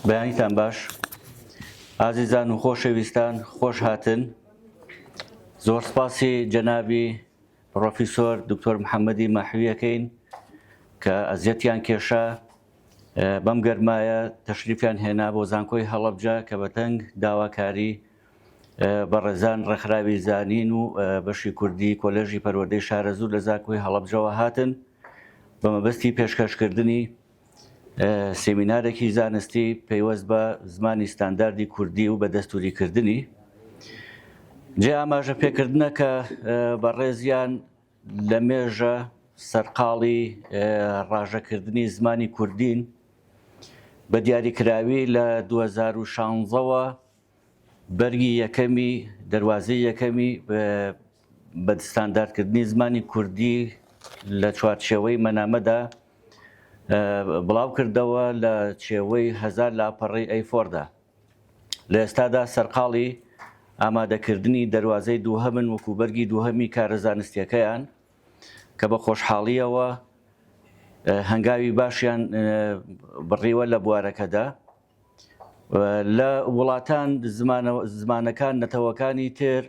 بەیانیتان باش ئازیزان و خۆشەویستان خۆش هاتن زۆر سپاسی جەنابی پرۆفیسۆر دکتۆر محەممەدی ماحویەکەین کە ئەزیەتیان کێشە بەم گەرمایە تەشریفیان هێنا بۆ زانکۆی هەڵەبجە کە بەتەنگ داواکاری بە ڕێزان ڕێکخراوی زانین و بەشی کوردی کۆلێژی پەروەردەی شارەزوو لە زانکۆی هەڵەبجەوە هاتن بە مەبەستی پێشکەشکردنی سێمینارێکی زانستی پەیوەست بە زمانی ستانداردی کوردی و بە دەستوریکردنی جێ ئاماژە پێکردنە کە بەڕێزیان لە مێژە سەرقاڵی ڕاژەکردنی زمانی کوردین بە دیاریکراوی لە 2016ەوە بەرگی یەکەمی دەواازەی یەکەمی بە ستانداردکردنی زمانی کوردی لە چوارچێوەی مەنامەدا بڵاو کردەوە لە چێوەی 1000 لاپەڕی ئەیفۆردا لە ئێستادا سەرقاڵی ئامادەکردنی دەواازەی دووهەمن وەکو بەرگی دووهەمی کارە زانستیەکەیان کە بە خۆشحاڵیەوە هەنگاوی باشیان بڕیوە لە بوارەکەدا لە وڵاتان زمانەکان نەتەوەکانی تر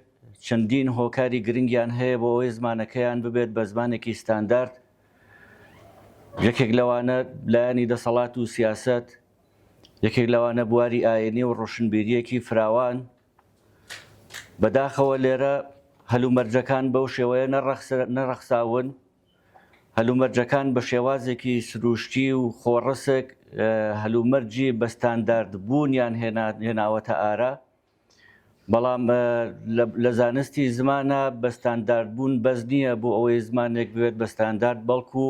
چەندین هۆکاری گرنگیان هەیە بۆ ئەوەی زمانەکەیان ببێت بە زمانێکی ستاندارد یەکێک لەوانە لایەنی دەسەڵات و سیاست یەکێک لەوانە بواری ئاینی و ڕۆشنبیریەکی فراوان بەداخەوە لێرە هەلومەرجەکان بەو شێوەیە نەڕەخساون هەلومەرجەکان بە شێوازێکی سروشتی و خۆڕسێک هەلومەرجی بە ستاندارد بوونیان هێناوەتە ئارە بەڵام لە زانستی زمانە بە ستاندارد بوون بەس نییە بۆ ئەوەی زمانێک بوێت بە ستاندارد بەڵکو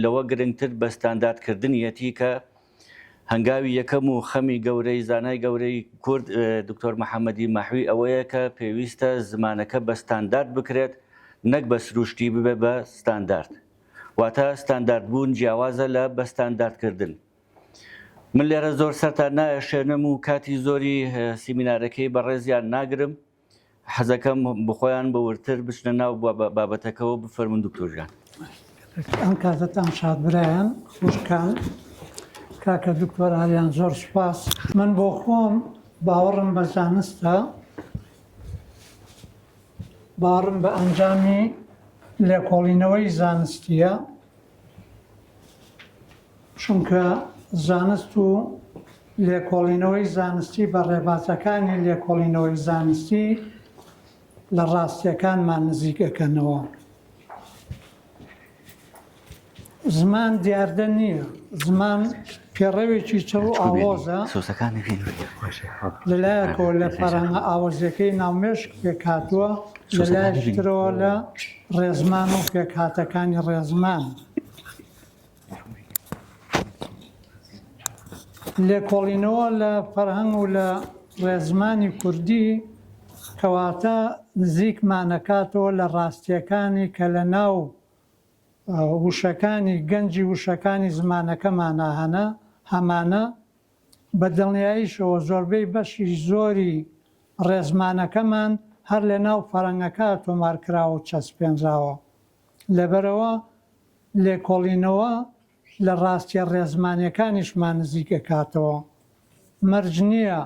لەوە گرنگتر بە ستانداردکردنیەتی کە هەنگاوی یەکەم و خەمی گەورەی زانای گەورەی کورد دکتۆر محەممەدی ماحوی ئەوەیە کە پێویستە زمانەکە بە ستاندارد بکرێت نەک بە سروشتی ببێ بە ستاندارد واتە ستاندارد بوون جیاوازە لە بە ستانداردکردن من لێرە زۆر سەرتا نایەشێنم و کاتی زۆری سیمینارەکەی بەڕێزیان ناگرم حەزەکەم بخۆیان بەورتر بچنە ناو بابەتەکەەوە بفەرمون دکتۆرجان ئەم کاتتان شاد برایان خوشکان کاکە دکتۆر ئالیان زۆر سوپاس من بۆ خۆم باوەڕم بە زانستە باوەڕم بە ئەنجامی لێکۆڵینەوەی زانستیە چونکە زانست و لێکۆڵینەوەی زانستی بە ڕێبازەکانی لێکۆڵینەوەی زانستی لە ڕاستیەکانمان نزیکەکەنەوە زمان دیاردە نییە زمان پێڕەوێکی چڕ و ئاوۆزە لەلایەکەوە لە فەرهەنگە ئاوەزیەکەی ناومێشک پێکهاتووە لەلایەکترەوە لە ڕێزمان و پێکهاتەکانی ڕێزمان لێکۆڵینەوە لە فەرهەنگ و لە ڕێزمانی کوردی کەواتە نزیکمانەکاتەوە لە ڕاستیەکانی کە لە ناو وشەکانی گەنجی وشەکانی زمانەکەمانە هەمانە بە دڵنیاییشەوە زۆربەی بەشی زۆری ڕێزمانەکەمان هەر لە ناو فەرهەنگەکە تۆمارکراوە و چەسپێنراوە لەبەرەوە لێکۆڵینەوە لە ڕاستیە ڕێزمانیەکانیشمان نزیکەکاتەوە مەرج نییە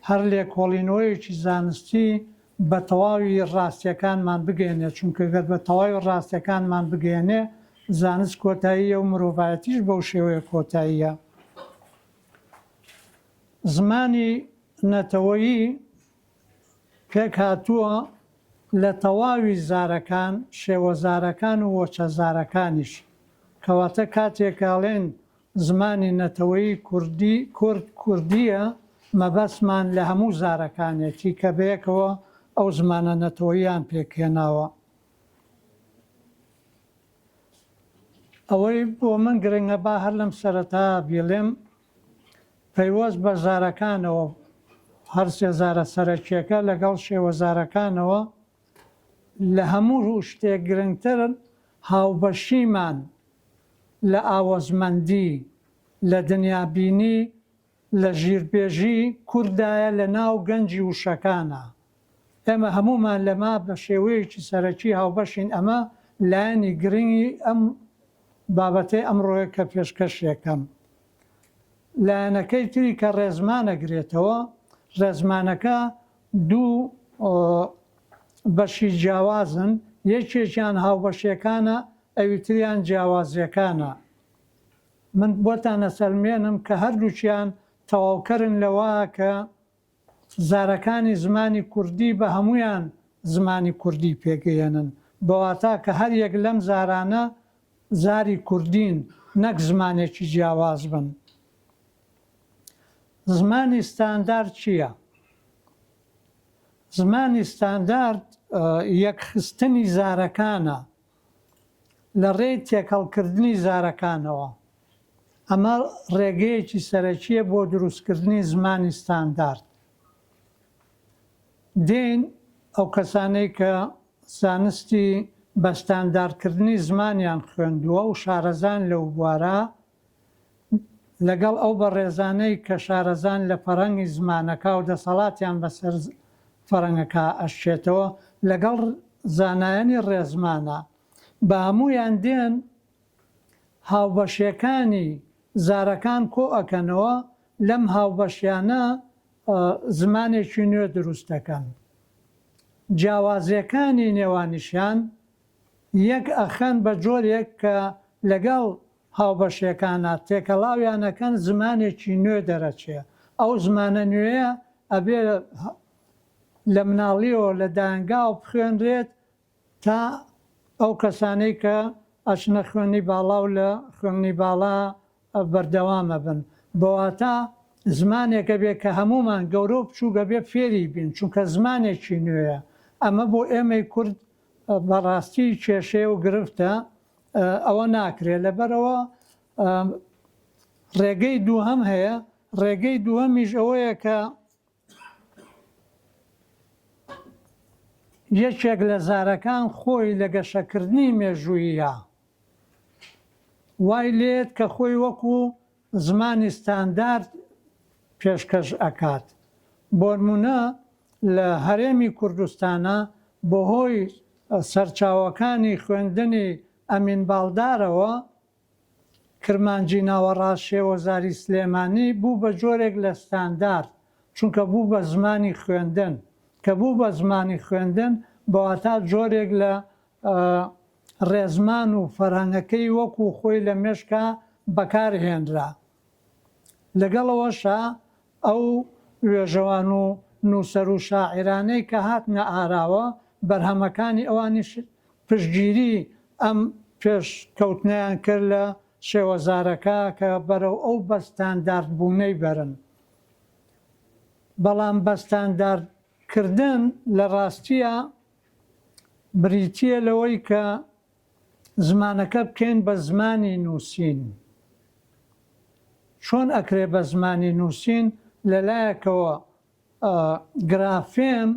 هەر لێکۆڵینەوەیەکی زانستی بە تەواوی ڕاستیەکانمان بگەێنێ چونکە گەر بە تەواوی ڕاستیەکانمان بگەێنێ زانست کۆتاییە و مرۆڤایەتیش بەو شێوەیە کۆتاییە زمانی نەتەوەیی پێک هاتووە لە تەواوی زارەکان شێوەزارەکان و وەچەزارەکانیش کەواتە کاتێکاڵێن زمانی نەتەوەیی کوردیە مەبەسمان لە هەموو زارەکانێکی کە بەیەکەوە ئەو زمانە نەتەوەییان پێکهێناوە ئەوەی بۆ من گرنگە با هەر لەم سەرەتا بێڵێم پەیوەست بە زارەکانەوە هەر سێ زارە سەرەکیەکە لەگەڵ شێوەزارەکانەوە لە هەموو شتێک گرنگتر هاوبەشیمان لە ئاوەزمەندی لە دنیابینی لە ژیربێژی کوردایە لە ناو گەنجی وشەکانە ئێمە هەمومان لەما بە شێوەیەکی سەرەکی هاوبەشین ئەمە لایەنی گرنگی ئەم بابەتەی ئەمڕۆیە کە پێشکەشێکەم لایەنەکەی تری کە ڕێزمانەگرێتەوە، ڕێزمانەکە دوو بەشی جیاوازن، یەکێکیان هاوبەشیەکانە، ئەویتریان جیاوازیەکانە. من بۆتانە سەلمێنم کە هەردووچیان تەواوکەرن لەوە کە زارەکانی زمانی کوردی بە هەمویان زمانی کوردی پێگەێنن، بەواتە کە هەر یەک لەم زارانە زاری کوردین، نەک زمانێکی جیاواز بن. زمانی ستاندارد چییە؟ زمانی ستاندارد یەکخستنی زارەکانە لە ڕێی تێکەڵکردنی زارەکانەوە. ئەمە ڕێگەیەکی سەرەکیە بۆ دروستکردنی زمانی ستاندارد. دێن ئەو کەسانەی کە زانستی بە ستانداردکردنی زمانیان خوێندووە و شارەزان لەو بوارە، لەگەڵ ئەو بەڕێزانەی کە شارەزان لە فەرهەنگی زمانەکە و دەسەڵاتیان بەسەر فەرهەنگەکە ئەشێتەوە، لەگەڵ زانایانی ڕێزمانە بە هەمویان دێن هاوبەشیەکانی زارەکان کۆ ئەکەنەوە، لەم هاوبەشیانە زمانێکی نوێ دروست دەکەن. جیاوازیەکانی نێوانیشیان یەک ئەخەن بە جۆرێک کە لەگەڵ هاوبەشیەکانە تێکەڵاویانەکەن زمانێکی نوێ دەرەچێ. ئەو زمانە نوێیە ئەبێ لە مناڵیەوە لە دایانگاو بخوێنرێت تا ئەو کەسانەی کە ئەچنە خوێنی باڵا و لە خوێنی باڵا بەردەوامە بن. بەواتە زمانێکە بێت کە هەمومان گەورە و بچووکە بێ فێری بین، چونکە زمانێکی نوێیە. ئەمە بۆ ئێمەی کورد بەڕاستی کێشەیە و گرفتە، ئەوە ناکرێت. لەبەرەوە ڕێگەی دووهەم هەیە. ڕێگەی دووهەمیش ئەوەیە کە یەکێک لە زارەکان خۆی لە گەشەکردنی مێژوویە وای لێت کە خۆی وەکو زمانی ستاندارد پێشکەش ئەکات. بۆ نمونە لە هەرێمی کوردستانە بەهۆی سەرچاوەکانی خوێندنی ئەمین باڵدارەوە، کرمانجی ناوەڕاست شێوەزاری سلێمانی بوو بە جۆرێک لە ستاندارد، چونکە بوو بە زمانی خوێندن. کە بوو بە زمانی خوێندن بەواتە جۆرێک لە ڕێزمان و فەرهەنگەکەی وەکو خۆی لە مێشکە بەکارهێنرا. لەگەڵەوەشە ئەو وێژەوان و نووسەر و شاعیرانەی کە هاتنە ئاراوە، بەرهەمەکانی ئەوانیش پشتگیری ئەم پێشکەوتنیان کرد لە شێوەزارەکە کە بەرەو ئەو بە ستانداردبوونەی بەرن. بەڵام بە ستانداردکردن لە ڕاستیە بریتیە لەوەی کە زمانەکە بکەین بە زمانی نووسین. چۆن ئەکرێ بە زمانی نووسین؟ لەلایەکەوە گرافێم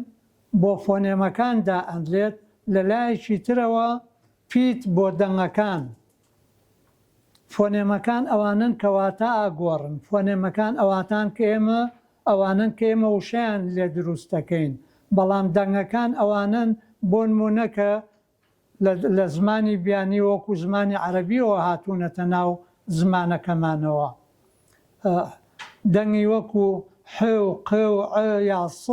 بۆ فۆنێمەکاندا ئەندرێت، لەلایەکی ترەوە پیت بۆ دەنگەکان. فۆنێمەکان ئەوانن کەواتە ئاگۆڕن، فۆنێمەکان ئەواتان کە ئێمە ئەوانن کە ئێمە وشیان لێ دروست دەکەین، بەڵام دەنگەکان ئەوانن بۆ نمونە کە لە زمانی بیانی وەکو زمانی عەرەبیەوە هاتوونەتە ناو زمانەکەمانەوە. دەنگی وەکو ح و ق و ع یا س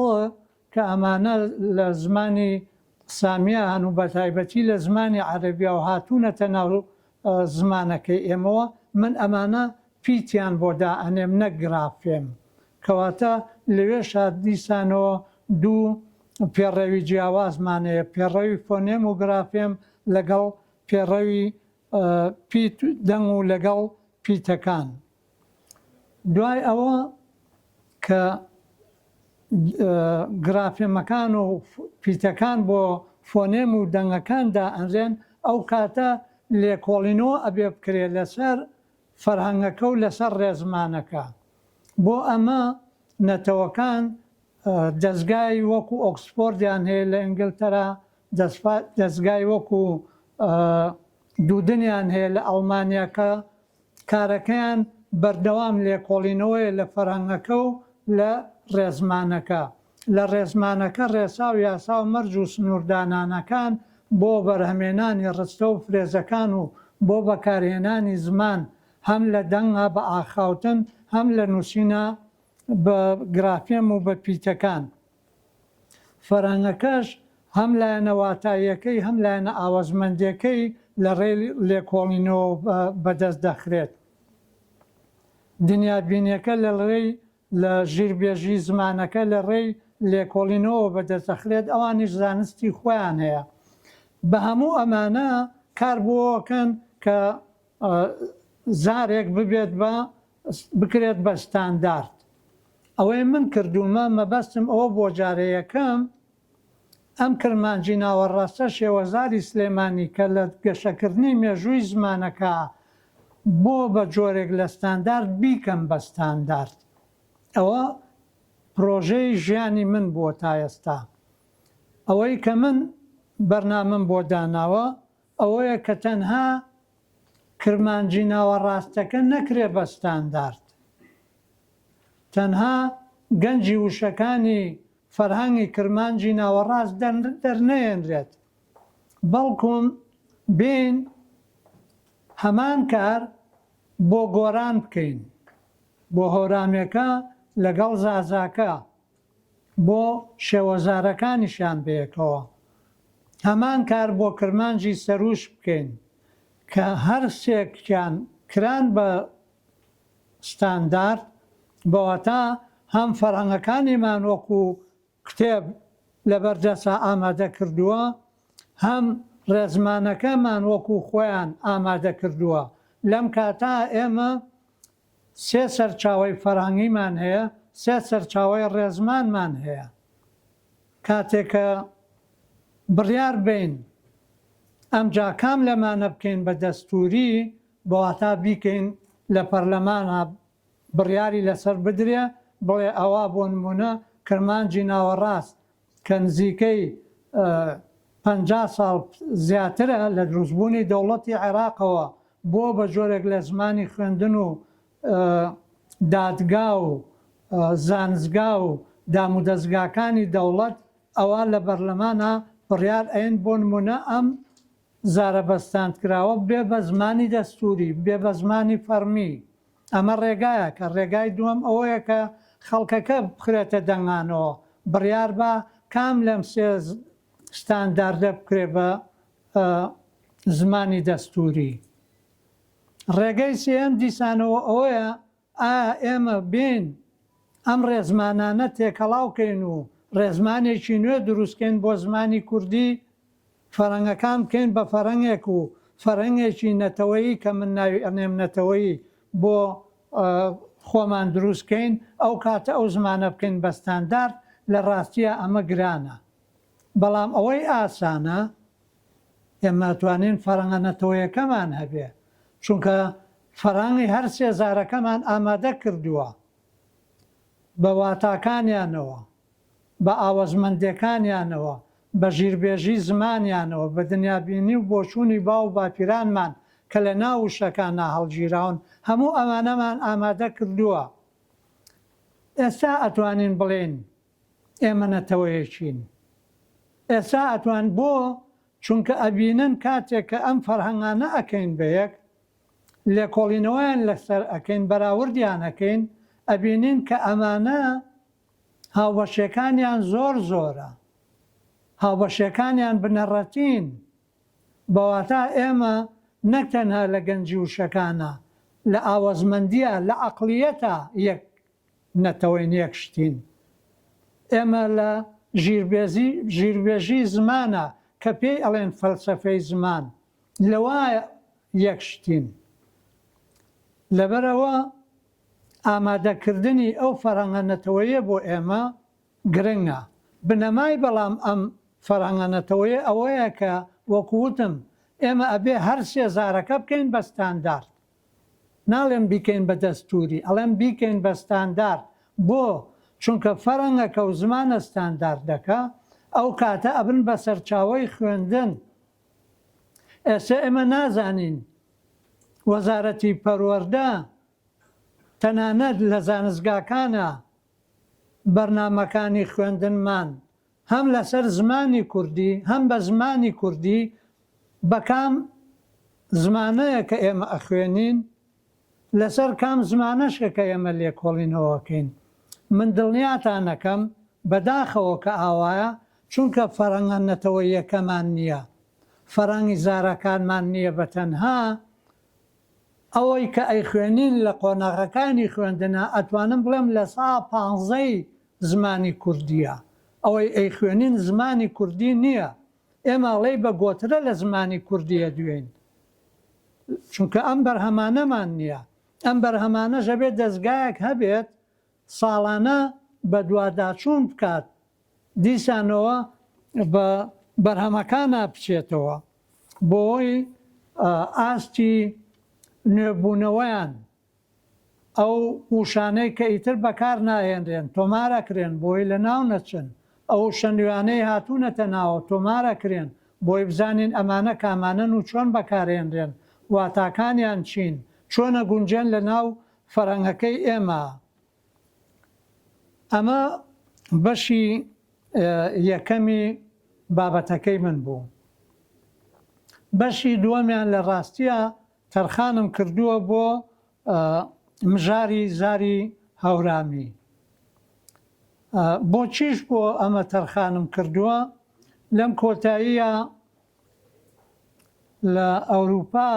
کە ئەمانە لە زمانی سامیە هەن و بەتایبەتی لە زمانی عەرەبیە و هاتوونەتە ناو زمانەکەی ئێمەوە، من ئەمانە پیتیان بۆ دائەنێم، نەک گرافێم. کەواتە لەوێشە دیسانەوە دوو پێڕەوی جیاوازمانەیە، پێڕەوی فۆنێم و گرافێم لەگەڵ پێڕەوی پیت دەنگ و لەگەڵ پیتەکان. دوای ئەوە کە گرافێمەکان و پیتەکان بۆ فۆنێم و دەنگەکاندا ئەنرێن، ئەو کاتە لێکۆڵینەوە ئەبێ بکرێت لەسەر فەرهەنگەکە و لەسەر ڕێزمانەکە. بۆ ئەمە نەتەوەکان دەستگای وەکو ئۆکسفۆردیان هەیە لە ئینگلتەرا، دەستگای وەکو دوودنیان هەیە لە ئەڵمانیا کە کارەکەیان بەردەوام لێکۆڵینەوەیە لە فەرهەنگەکە و لە ڕێزمانەکە. لە ڕێزمانەکە ڕێسا و یاسا و مەرج و سنووردانانەکان بۆ بەرهەمێنانی ڕستە و فرێزەکان و بۆ بەکارهێنانی زمان هەم لە دەنگە بە ئاخاوتن هەم لە نووسینە بە گرافێم و بە پیتەکان. فەرهەنگەکەش هەم لایەنە واتاییەکەی هەم لایەنە ئاوەزمەندیەکەی لە ڕێی لێکۆڵینەوە بەدەست دەخرێت. دنیابینیەکە لە ژیربێژی زمانەکە لە ڕێی لێکۆڵینەوە بەدەست دەخرێت، ئەوانیش زانستی خۆیان هەیە. بە هەموو ئەمانە کار بۆکەن کە زارێک بکرێت بە ستاندارد. ئەوەی من کردومە مەبەستم ئەوە بۆ جارەیەکەم ئەم کرمانجی ناوەڕاستە شێوەزاری سلێمانی کە لە گەشەکردنی مێژووی زمانەکە بۆ بە جۆرێک لە ستاندارد بیکەم بە ستاندارد. ئەوە پرۆژەی ژیانی من بۆ تا ئێستا. ئەوەی کە من بەرنامەم بۆ داناوە ئەوەیە کە تەنها کرمانجی ناوەڕاستەکە نەکرێ بە ستاندارد، تەنها گەنجی وشەکانی فەرهەنگی کرمانجی ناوەڕاست دەرنەهێنرێت، بەڵکوم بین هەمان کار بۆ گۆران بکەین، بۆ هۆرامیەکە لەگەڵ زازاکە، بۆ شێوەزارەکانیشان بەیەکەوە، هەمان کار بۆ کرمانجی سەروش بکەین کە هەر سێکیان کران بە ستاندارد، بەواتە هەم فەرهەنگەکانیمان وەکو کتێب لە بەردەسا ئامادە کردووە، هەم ڕێزمانەکەمان وەکو خۆیان ئامادە کردووە. لەم کاتا ئێمە سێ سەرچاوەی فەرهەنگیمان هەیە، سێ سەرچاوەی ڕێزمانمان هەیە. کاتێکە بڕیار بین ئەمجا کام لەمانە بکەین بە دەستوری، بەواتە بیکەین لە پەرلەمانە بڕیاری لەسەر بدرێ، بڵێ ئەوە بۆ نمونە کرمانجی ناوەڕاست کە نزیکەی 50 ساڵ زیاترە لە دروستبوونی دەوڵەتی عێراقەوە بۆ بە جۆرێک لە زمانی خوێندن و دادگا و زانستگا و دامودەستگاکانی دەوڵەت، ئەوە لە بەرلەمانە بڕیار ئەین بۆ نمونە ئەم زارە بەستاندکراوە بێ بە زمانی دەستوری، بێ بە زمانی فەرمی. ئەمە ڕێگایە کە ڕێگای دووەم ئەوەیە کە خەڵکەکە بخرێتە دەنگانەوە، بڕیار بە کام لەم سێ ستانداردە بکرێ بە زمانی دەستوری. ڕێگەی سێم دیسانەوە ئەوەیە ئایا ئێمە بین ئەم ڕێزمانانە تێکەڵاوکەین و ڕێزمانێکی نوێ دروستکەین بۆ زمانی کوردی، فەرهەنگەکان بکەین بە فەرهەنگێک و فەرهەنگێکی نەتەوەیی کە من ناوی ئەنێم نەتەوەیی بۆ خۆمان دروستکەین، ئەو کاتە ئەو زمانە بکەین بە ستاندارد. لە ڕاستیە ئەمە گرانە، بەڵام ئەوەی ئاسانە ئێمە توانین فەرهەنگە نەتەوەیەکەمان هەبێ، چونکە فەرهەنگی هەر سێزارەکەمان ئامادە کردووە بە واتاکانیانەوە، بە ئاوەزمەندیەکانیانەوە، بە ژیربێژی زمانیانەوە، بە دنیابینی و بۆچوونی باو باپیرانمان کە لە ناو وشەکانە هەڵگیراون، هەموو ئەمانەمان ئامادە کردووە. ئێستا ئەتوانین بڵێن ئێمە نەتەوەیەکین. ئێستا ئەتوان بۆ چونکە ئەبینن کاتێک کە ئەم فەرهەنگانە ئەکەین بەیەک، لێکۆڵینەوەیان لەسەر ئەکەین، بەراوردیان ئەکەین، ئەبینین کە ئەمانە هاوبەشەکانیان زۆر زۆرە، هاوبەشەکانیان بنەڕەتین. بەواتە ئێمە نەک تەنها لە گەنجی وشەکانە، لە ئاوەزمەندیە، لە عەقلیەتە یەک نەتەوەین، یەک شتین. ئێمە لە ژیربێژی زمانە کە پێی ئەڵێن فەلسەفەی زمان، لەوە یەک شتین. لەبەرەوە ئامادەکردنی ئەو فەرهەنگە نەتەوەیە بۆ ئێمە گرنگە. بنەمای بەڵام ئەم فەرهەنگە نەتەوەیە ئەوەیە کە وەکووتم ئێمە ئەبێ هەر سێزارەکە بکەین بە ستاندارد، ناڵێن بیکەین بە دەستوری، ئەڵێن بیکەین بە ستاندارد. بۆ چونکە فەرهەنگەکە و زمانە ستانداردەکە ئەو کاتە ئەبن بە سەرچاوەی خوێندن. ئێستا ئێمە نازانین وەزارەتی پەروەردە تەنانەت لە زانستگاکانە بەرنامەکانی خوێندنمان هەم لەسەر زمانی کوردی هەم بە زمانی کوردی بە کام زمانەیە کە ئێمە ئەخوێنین لەسەر کام زمانەشە کە ئێمە لێکۆڵینەوەکەین من دڵنیاتان نەکەم بەداخەوە کە ئاوایە چونکە فەرەنگە نەتەوە یەکەمان نییە فەرەنگی زارەکانمان نییە بەتەنها ئەوەی کە ئەی خوێنین لە قۆناغەکانی خوێندنە ئەتوانم بڵێم لە سا 15 زمانی کوردیە ئەوەی ئەی خوێنین زمانی کوردی نییە ئێمەڵێ بە گۆترە لە زمانی کوردیە دوێن چونکە ئەم بەرهەمانەمان نییە ئەم بەرهەمانەژە بێت دەستگایەک هەبێت ساڵانە بە دوواداچوون بکات دیسانەوە بە بەرهەمەکانە بچێتەوە بۆی ئاستی نوێبوونەوەیان ئەو وشانەی کە ئیتر بەکار ناهێنرێن تۆمارەکرێن بۆی لە ناو نەچن ئەو شەنوانەی هاتوونەتە ناوە تۆمارەکرێن بۆی بزانین ئەمانە کامانن و چۆن بەکارێنرێن واتاکانیان چین چۆنە گونجێن لە ناو فەرەنگەکەی ئێمە ئەمە بەشی یەکەمی بابەتەکەی من بوو بەشی دووەمیان لە ڕاستیە تەرخانم کردووە بۆ مژاری زاری هەورامی بۆچیش بۆ ئەمە تەرخانم کردووە لەم کۆتاییە لە ئەوروپا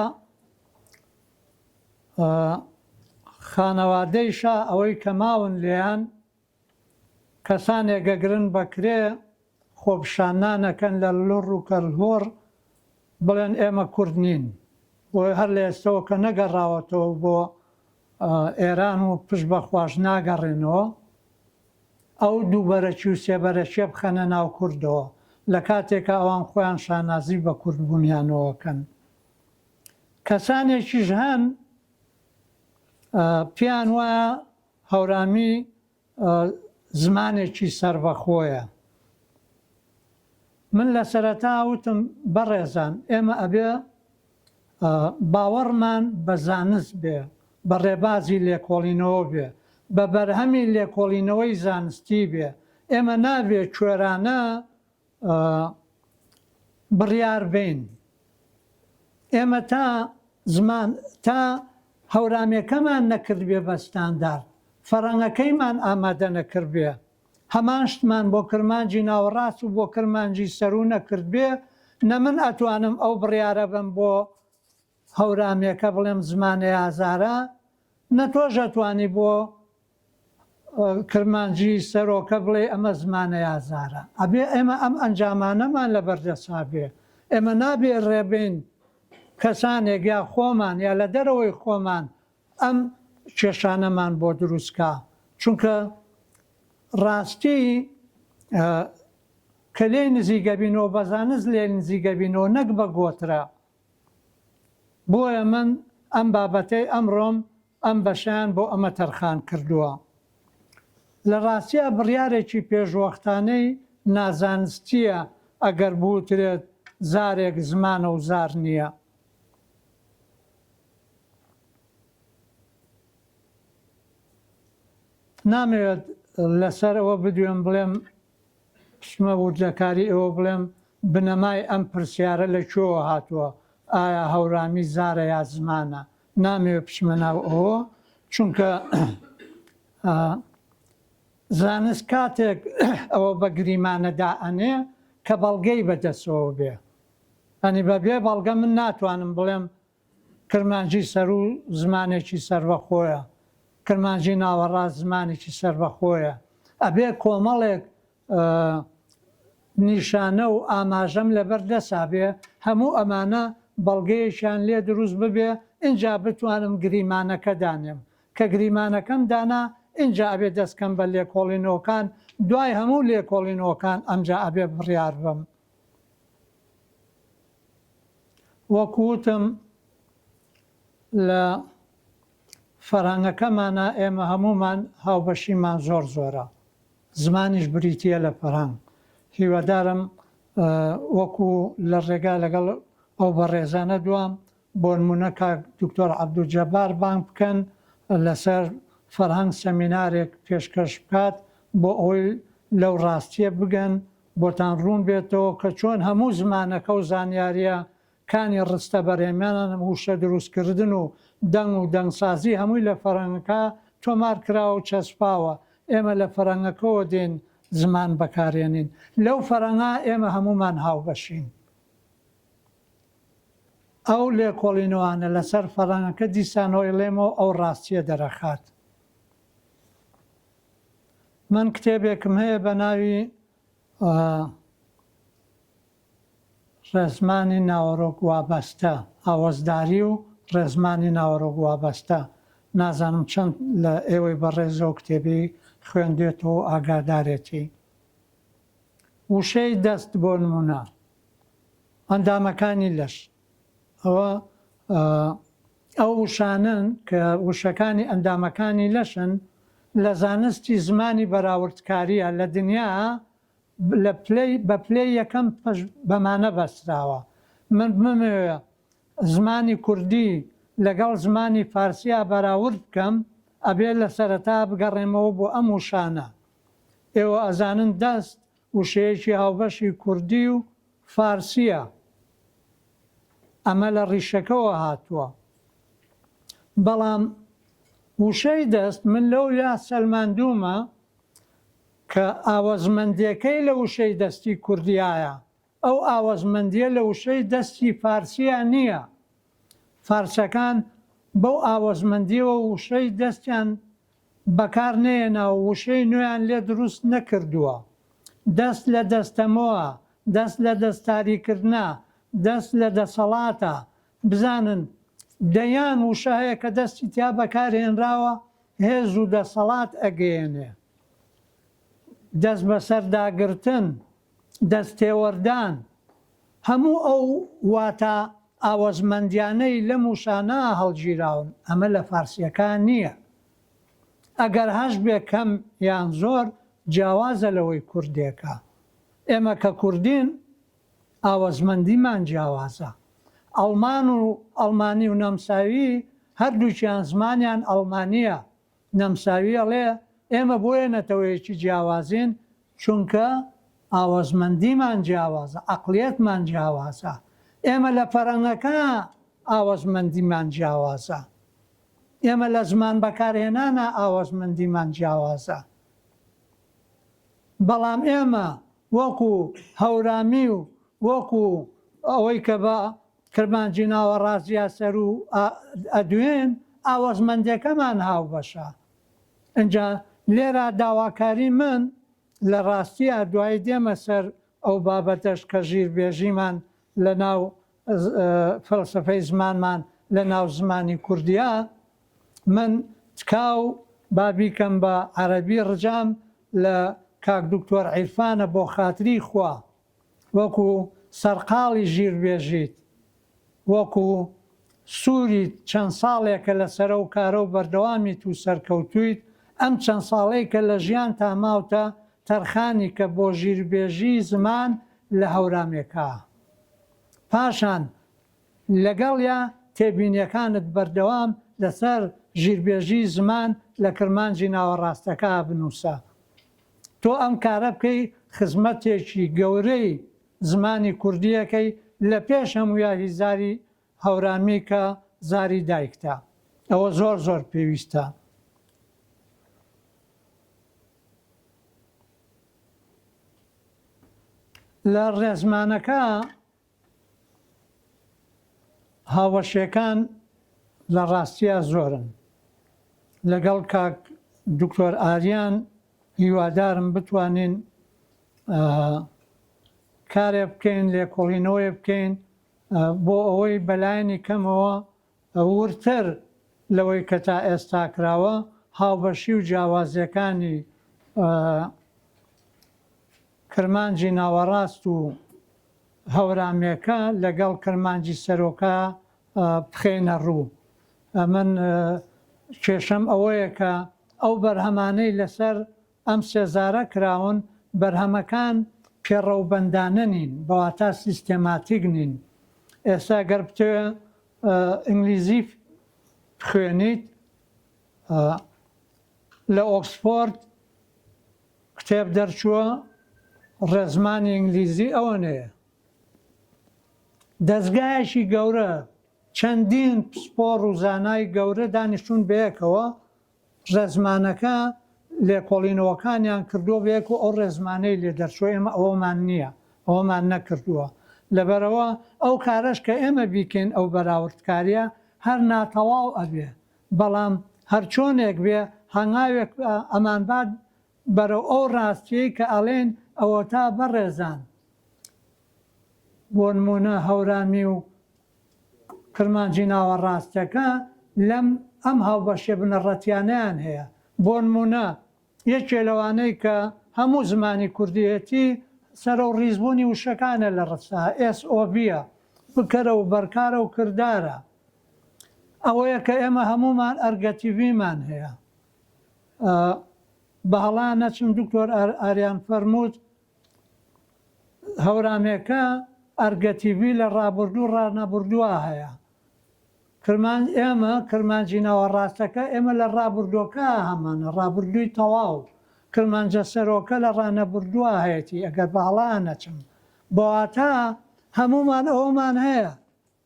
خانەوادەیشە ئەوەی کە ماون لێیان کەسانێک گەگرن بەکرێ خۆپشانانەکەن لە لڕ و کەلهۆڕ بڵێن ئێمە کورد نین بۆی هەر لە ئێستەوە کە نەگەڕاوەتەوە بۆ ئێران و پشت بەخواش ناگەڕێنەوە ئەو دووبەرەکی و سێبەرەچێ بخەنە ناو کوردەوە لە کاتێکە ئەوان خۆیان شانازی بە کورد بوونیانەوەکەن کەسانێکیش هەن پیان وایە هەورامی زمانێکی سەربەخۆیە من لە سەرەتا وتم بەڕێزان ئێمە ئەبێ باوەڕمان بە زانست بێ بە ڕێبازی لێکۆڵینەوە بێ بە بەرهەمی لێکۆڵینەوەی زانستی بێ ئێمە نابێ کوێرانە بڕیار بین ئێمە تا هەورامیەکەمان نەکرد بێ بە ستاندارد فەرەنگەکەیمان ئامادە نەکرد بێ هەمان شتمان بۆ کرمانجی ناوەڕاست و بۆ کرمانجی سەرو نەکرد بێ نە من ئەتوانم ئەو بڕیارە بم بۆ هەورامیەکە بڵێم زمانی ئازارە نە تۆش ئەتوانی بۆ کرمانجی سەرۆکە بڵێ ئەمە زمانی ئازارە ئەبێ ئێمە ئەم ئەنجامانەمان لە بەردەسا بێ ئێمە نابێ ڕێبین کەسانێک یا خۆمان یا لە دەرەوەی خۆمان ئەم کێشانەمان بۆ دروستکە چونکە ڕاستی کە لێ نزیگەبینەوە بەزانست لێ نزیگەبینەوە نەک بە گۆترە بۆیە من ئەم بابەتەی ئەمڕۆم ئەم بەشیان بۆ ئەمە تەرخان کردووە لە ڕاستیە بڕیارێکی پێشوەختانەی نازانستیە ئەگەر بوترێت زارێک زمانە و زار نییە نامەوێت لەسەرەوە بدوێن بڵێم پشمە وردەکاری ئەوە بڵێم بنەمای ئەم پرسیارە لەکوێوە هاتووە ئایا هەورامی زارە یا زمانە نامەوێت پشمە ناو ئەوە چونکە زانست کاتێک ئەوە بە گریمانەدا ئەنێ کە بەڵگەی بەدەستەوە بێ ئەنی بەبێ بەڵگە من ناتوانم بڵێم کرمانجی سەر و زمانێکی سەربەخۆیە کرمانجی ناوەڕاست زمانێکی سەربەخۆیە ئەبێ کۆمەڵێک نیشانە و ئاماژەم لەبەر دەسا بێ هەموو ئەمانە بەڵگەیەکیان لێ دروست ببێ اینجا بتوانم گریمانەکە دانێم کە گریمانەکەم دانا اینجا ئەبێ دەستکەم بە لێکۆڵینەوەکان دوای هەموو لێکۆڵینەوەکان ئەمجا ئەبێ بڕیار بم وەکوتم لە فەرهەنگەکەمانە ئێمە هەمومان هاوبەشیمان زۆر زۆرە زمانیش بریتیە لە فەرهەنگ هیوادارم وەکو لە ڕێگا لەگەڵ ئەو بەڕێزانە دوام بۆ نمونە کاک دکتۆر عەبدولجەبار بانگ بکەن لەسەر فەرهەنگ سەمینارێک پێشکەش بکات بۆ ئەوەی لەو ڕاستیە بگەن بۆتان ڕوون بێتەوە کە چۆن هەموو زمانەکە و زانیاریە کانی ڕستە بەرهێمانان وشە دروستکردن و دەنگ و دەنگسازی هەمووی لە فەرەنگەکە تۆمار کراوە و چەسپاوە. ئێمە لە فەرەنگەکەەوە دێن زمان بەکارێنین. لەو فەرەنگا ئێمە هەمومان هاوبەشین. ئەو لێکۆڵینەوانە لەسەر فەرەنگەکە دیسانەوەی لێمەوە ئەو ڕاستیە دەرەخات. من کتێبێکم هەیە بە ناوی ڕێزمانی ناوەڕۆک وابەستە، ئاوەزداری و ڕێزمانی ناوەڕۆک وابەستە. نازانم چەند لە ئێوەی بەڕێزەوە کتێبی خوێندێتەوە ئاگادارێتی. وشەی دەست بۆ نمونە، ئەندامەکانی لەش. ئەو وشانن کە وشەکانی ئەندامەکانی لەشن لە زانستی زمانی بەراوردکاریە لە دنیا بە پلەی یەکەم بەمانە بەستراوە. من بمەوێ زمانی کوردی لەگەڵ زمانی فارسیە بەراورد بکەم، ئەبێ لە سەرەتا بگەڕێمەوە بۆ ئەم وشانە. ئێوە ئەزانن دەست وشەیەکی هاوبەشی کوردی و فارسیە. ئەمە لە ڕیشەکەەوە هاتووە. بەڵام وشەی دەست من لەو یا سەلماندوومە کە ئاوەزمەندیەکەی لە وشەی دەستی کوردیایە، ئەو ئاوەزمەندیە لە وشەی دەستی فارسیە نییە. فارسەکان بەو ئاوەزمەندیەوە وشەی دەستیان بەکار نێنە و وشەی نوێیان لێ دروست نەکردووە. دەست لە دەستەمەوە، دەست لە دەستاریکردە، دەست لە دەسەڵاتە. بزانن دەیان وشە هەیە کە دەستی تیا بەکارهێنراوە هێز و دەسەڵات ئەگەیەنێ. دەست بەسەرداگرتن، دەستێوەردان، هەموو ئەو واتە ئاوەزمەندیانەی لەم وشانە هەڵگیراون. ئەمە لە فارسیەکان نییە. ئەگەر هەش بێ کەم یان زۆر جیاوازە لەوەی کوردێکە. ئێمە کە کوردین ئاوەزمەندیمان جیاوازە. ئەڵمان و ئەڵمانی و نەمساوی هەردووچیان زمانیان ئەڵمانیە. نەمساوی ئەڵێ ئێمە بۆیەنەتەوەیەکی جیاوازین چونکە ئاوەزمەندیمان جیاوازە، عەقڵیەتمان جیاوازە. ئێمە لە فەرەنگەکە ئاوەزمەندیمان جیاوازە. ئێمە لە زمان بەکارهێنانە ئاوەزمەندیمان جیاوازە. بەڵام ئێمە وەکو هەورامی و وەکو ئەوەی کە بە کرمانجی ناوەڕاستیە سەر و ئەدوێن ئاوەزمەندیەکەمان هاوبەشە. ئەنجا لێرە داواکاری من لە ڕاستیە دوای دێمە سەر ئەو بابەتەش کە ژیربێژیمان لە ناو فەلسفەی زمانمان لە ناو زمانی کوردیە. من تکاو بابیکەم بە عەرەبی ڕجام لە کاک دکتۆر عیرفانە بۆ خاتری خوا، وەکو سەرقاڵی ژیربێژیت، وەکو سووری چەند ساڵێکە لە سەرە و کارە و بەردەوامیت و سەرکەوتویت. ئەم چەند ساڵەی کە لە ژیان تاماوتە تەرخانی کە بۆ ژیربێژی زمان لە هەورامێکە. پاشان لەگەڵ یا تێبینیەکانت بەردەوام لەسەر ژیربێژی زمان لە کرمانجی ناوەڕاستەکە بنووسە. تۆ ئەم کارە بکەی خزمەتێکی گەورەی زمانی کوردیەکەی لە پێش هەموویاری زاری هەورامی کە زاری دایکتە. ئەوە زۆر زۆر پێویستە. لە ڕێزمانەکە هاوەشیەکان لە ڕاستیە زۆرن. لەگەڵ کاک دکتۆر ئاریان هیوادارم بتوانین کارێ بکەین، لێکۆڵینەوەی بکەین بۆ ئەوەی بەلایەنی کەمەوە ورتر لەوەی کە تا ئێستا کراوە هاوبەشی و جیاوازیەکانی کرمانجی ناوەڕاست و هەورامیەکە لەگەڵ کرمانجی سەرۆکە بخێنە ڕوو. من کێشەم ئەوەیە کە ئەو بەرهەمانەی لەسەر ئەم سێزارە کراون بەرهەمەکان پێڕەوبەندانە نین، بەواتە سیستێماتیک نین. ئێستا گەر بتوێ ئینگلیزی بخوێنیت لە ئۆکسفۆرد کتێب دەرچووە ڕێزمانی ئینگلیزی ئەوە نەیە. دەستگایەکی گەورە چەندین پسپۆڕ و زانای گەورە دانیشتون بەیەکەوە ڕێزمانەکە لێکۆڵینەوەکانیان کردووە بەیەک و ئەو ڕێزمانەی لێ دەرچوە ئێمە ئەوەمان نییە ئەوەمان نەکردووە لەبەرەوە ئەو کارەش کە ئێمە بیکەین ئەو بەراوردکاریە هەر ناتەواو ئەبێ بەڵام هەرچۆنێک بێ هەنگاوێک ئەمانبات بەرەو ئەو ڕاستیەی کە ئەڵێن ئەوە تا بەڕێزان بۆ نمونە هەورامی و کرمانجی ناوەڕاستەکە لەم ئەم هاوبەشێ بنەڕەتیانیان هەیە بۆ نمونە یەکێ لەوانەی کە هەموو زمانی کوردیەتی سەر و ڕیزبوونی وشەکانە لە ڕستا SOBە بکەرە و بەرکارە و کردارە ئەوەیە کە ئێمە هەمومان ئەرگەتیڤیمان هەیە بەهەڵا نەچم دکتۆر ئاریان فەرمووت هەورامێکە ئەرگەتیڤی لە ڕابردوو ڕانەبردووە هەیە ئێمە کرمانجی ناوەڕاستەکە ئێمە لە ڕابردووەکە هەمانە ڕابردووی تەواو کرمانجە سەرۆکە لە ڕانەبردووە هەیەی ئەگەر بەهەڵا نەچم بەواتە هەمومان ئەومان هەیە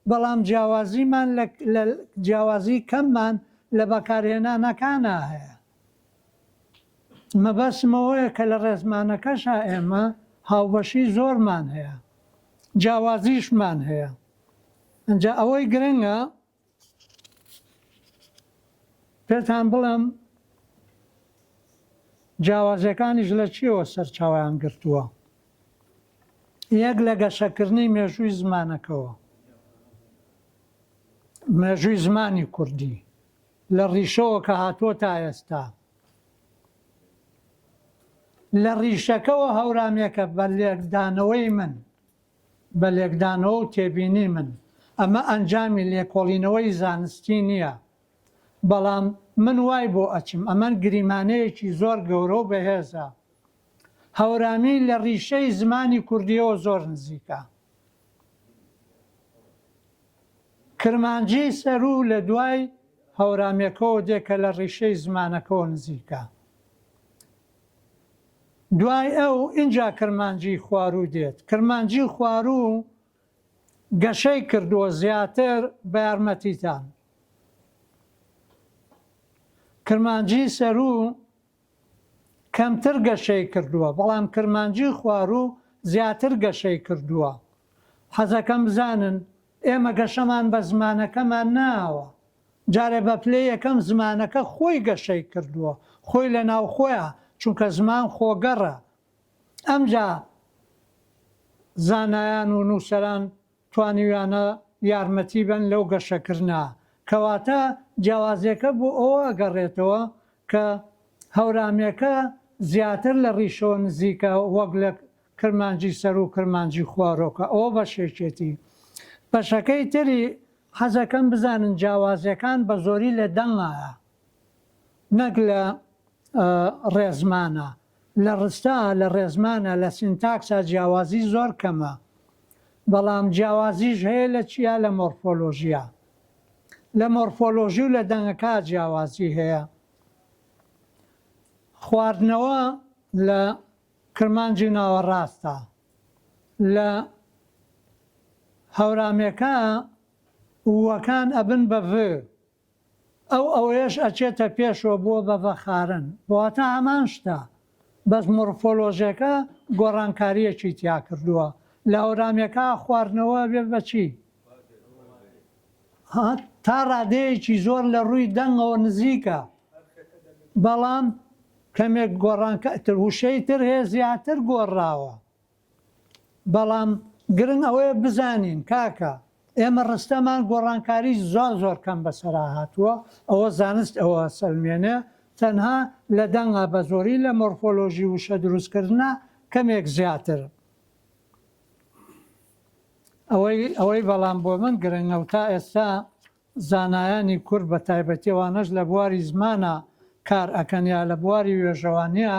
بەڵام جیاوازیمان لە جیاوازی کەممان لە بەکارهێنانەکانە هەیە مەبەسمەوەیە کە لە ڕێزمانەکەشە ئێمە هاوبەشی زۆرمان هەیە جیاوازیشمان هەیە ئەنجا ئەوەی گرنگە پێتان بڵێم جیاوازیەکانیش لە چیەوە سەرچاویان گرتووە یەک لە گەشەکردنی مێژووی زمانەکەوە مێژووی زمانی کوردی لە ڕیشەوە کە هاتووە تا ئێستا لە ڕیشەکەەوە هەورامێکە بە لێکدانەوەی من بە لێکدانەوە و تێبینی من ئەمە ئەنجامی لێکۆڵینەوەی زانستی نییە بەڵام من وای بۆ ئەچم ئەمە گریمانەیەکی زۆر گەورە و بەهێزە هەورامی لە ڕیشەی زمانی کوردیەوە زۆر نزیکە کرمانجی سەروو لە دوای هەورامێکەوە دێکە لە ڕیشەی زمانەکەەوە نزیکە دوای ئەو ئینجا کرمانجی خوارو دێت کرمانجی خوارو گەشەی کردووە زیاتر بە یارمەتیتان کرمانجی سەروو کەمتر گەشەی کردووە بەڵام کرمانجی خوارو زیاتر گەشەی کردووە حەزەکەم بزانن ئێمە گەشەمان بە زمانەکەمان ناوە جارێ بە پلەی یەکەم زمانەکە خۆی گەشەی کردووە خۆی لە ناو خۆیە چونکە زمان خۆگەڕە ئەمجا زانایان و نووسەران توانیویانە یارمەتی بن لەو گەشەکردنا کەواتە جیاوازیەکە بۆ ئەوە ئەگەڕێتەوە کە هەورامێکە زیاتر لە ڕیشەوە نزیکە وەک لە کرمانجی سەر و کرمانجی خوارۆکە ئەوە بەشێکێتی بەشەکەی تری حەزەکەم بزانن جیاوازیەکان بە زۆری لە دەنگایە نەک لە ڕێزمانە لە ڕستا لە ڕێزمانە لە سینتاکسە جیاوازی زۆر کەمە بەڵام جیاوازیش هەیە لە چیا لە مۆرفۆلۆژیە لە مۆرفۆلۆژی و لە دەنگەکە جیاوازی هەیە خواردنەوە لە کرمانجی ناوەڕاستە لە هەورامێکە وەکان ئەبن بە ئەوەیەش ئەچێتە پێشەوە بۆ بە بەخارن بۆتە هەمان شتە بەس مۆرفۆلۆژیەکە گۆڕانکاریەکی تیا کردووە لە هەورامێکە خواردنەوە بێ بەچی تا ڕادەیەکی زۆر لە ڕووی دەنگەوە نزیکە بەڵام کەمێک گۆڕانکەتر وشەی تر هەیە زیاتر گۆڕاوە بەڵام گرنگ ئەوەیە بزانین کاکە ئێمە ڕستەمان گۆڕانکاری زۆر کەم بەسەرا هاتووە ئەوە زانست ئەوە سەلمێنێ تەنها لە دەنگا بە زۆری لە مۆرفۆلۆژی وشە دروستکردنا کەمێک زیاتر ئەوەی بەڵام بۆ من گرنگە و تا ئێستا زانایانی کورد بە تایبەتیوانەش لە بواری زمانە کار ئەکەن یا لە بواری وێژەوانیە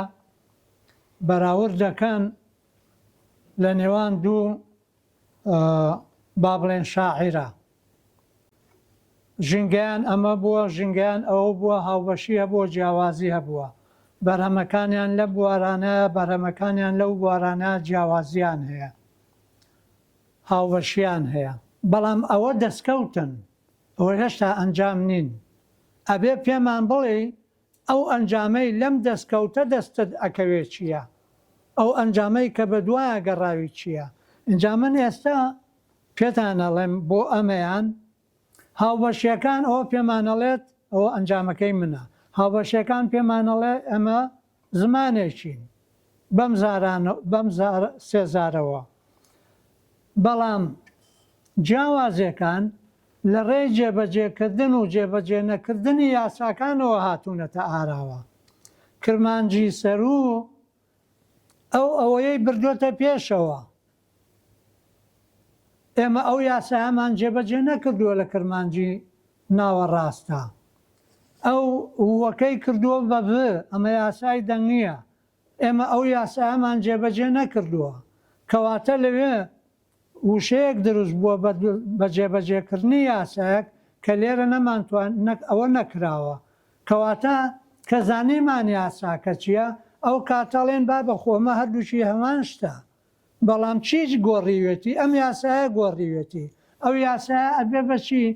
بەراورد دەکەن لە نێوان دوو با بڵێن شاعیرە ژینگەیان ئەمە بووە ژینگەیان ئەوە بووە هاوبەشی هەبووە جیاوازی هەبووە بەرهەمەکانیان لە بوارانەیە بەرهەمەکانیان لەو بوارانە جیاوازیان هەیە هاوبەشیان هەیە بەڵام ئەوە دەستکەوتن ئەوە هێشتا ئەنجام نین ئەبێ پێمان بڵێ ئەو ئەنجامەی لەم دەستکەوتە دەستت ئەکەوێت چییە ئەو ئەنجامەی کە بە دوایە گەڕاوی چییە ئینجا من ئێستا پێتانەڵێم بۆ ئەمەیان هاوبەشیەکان ئەوە پێمانەڵێت ئەوە ئەنجامەکەی منە هاوبەشیەکان پێمانەڵێ ئەمە زمانێکین بەم سێزارەوە بەڵام جیاوازەکان لە ڕێی جێبەجێکردن و جێبەجێ نەکردنی یاساکانەوە هاتوونەتە ئاراوە کرمانجی سەر و ئەوەیەی بردوۆتە پێشەوە ئێمە ئەو یاسایەمان جێبەجێ نەکردووە لە کرمانجی ناوەڕاستە ئەو وەکەی کردووە بە ئەمە یاسای دەنگیە ئێمە ئەو یاسایەمان جێبەجێ نەکردووە کەواتە لەوێ وشەیەک دروست بووە بە جێبەجێکردنی یاسایەک کە لێرە نەمانتوان ئەوە نەکراوە کەواتە کە زانیمان یاساکە چییە ئەو کاتەڵێن با بە خۆمە هەردووشی هەمان شتە بەڵام چیش گۆڕیوێتی ئەم یاسایە گۆڕیوێتی ئەو یاسایە ئەبێ بەچی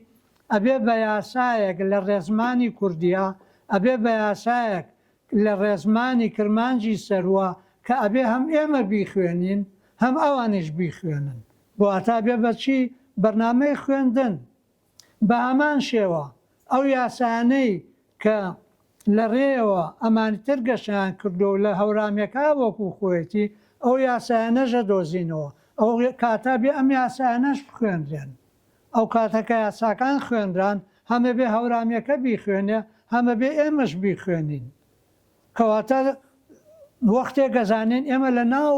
ئەبێ بە یاسایەک لە ڕێزمانی کوردیە ئەبێ بە یاسایەک لە ڕێزمانی کرمانجی سەروە کە ئەبێ هەم ئێمە بیخوێنین هەم ئەوانش بیخوێنن بۆ ئاتا بێ بەچی بەرنامەی خوێندن بە هەمان شێوە ئەو یاسانەی کە لە ڕێەوە ئەمانتر گەشتیان کردو لە هەورامیەکە وەکو خۆیەتی ئەو یاسایانەژە دۆزینەوە ئەو کاتا بێ ئەم یاسایانەش خوێنرێن ئەو کاتەکە یاساکان خوێنران هەمە بێ هەورامیەکە بیخوێنێ هەمە بێ ئێمەش بیخوێنین کەواتە وەختێک گەزانین ئێمە لە ناو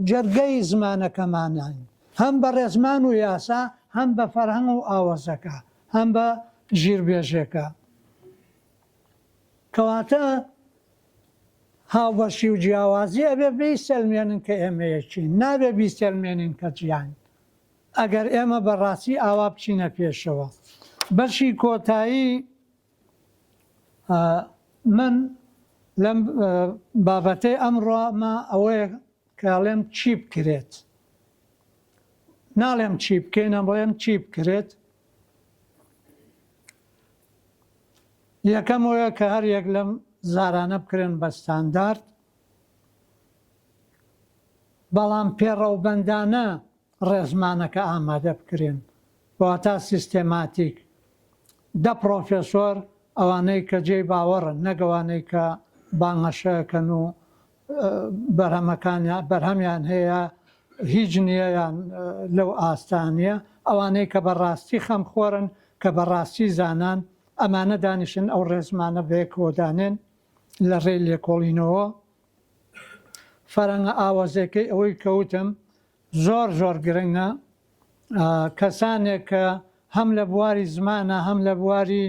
جەرگەی زمانەکەمانین هەم بە ڕێزمان و یاسا هەم بە فەرهەنگ و ئاوازەکە هەم بە ژیربێژێکە کەواتە هاوبەشی و جیاوازی ئەبێ بیسەلمێنن کە ئێمەیەکین نابێ بیسەلمێنین کە جیان ئەگەر ئێمە بەڕاستی ئاوا بچینە پێشەوە بەشی کۆتایی من لەم بابەتەی ئەمڕۆمە ئەوەیە کاڵێم چی بکرێت ناڵێم چی بکەینە بڵێم چی بکرێت یەکەم وەیە کە هەر یەک لەم زارانە بکرێن بە ستاندارد بەڵام پێڕەوبەندانە ڕێزمانەکە ئامادە بکرێن واتە سیستێماتیک دە پرۆفێسۆر ئەوانەی کە جێی باوەڕن نەگەوانەی کە بانگەشەکەن و بەرهەمیان هەیە هیچ نییەیان لەو ئاستانیە ئەوانەی کە بەڕاستی خەمخۆرن کە بەڕاستی زانان ئەمانە دانیشن ئەو ڕێزمانە بەیەکەوەدانێن لە ڕێ لێکۆڵینەوە فەرەنگە ئاوازەکەی ئەوەی کەوتم زۆر گرنگە کەسانێک کە هەم لە بواری زمانە هەم لە بواری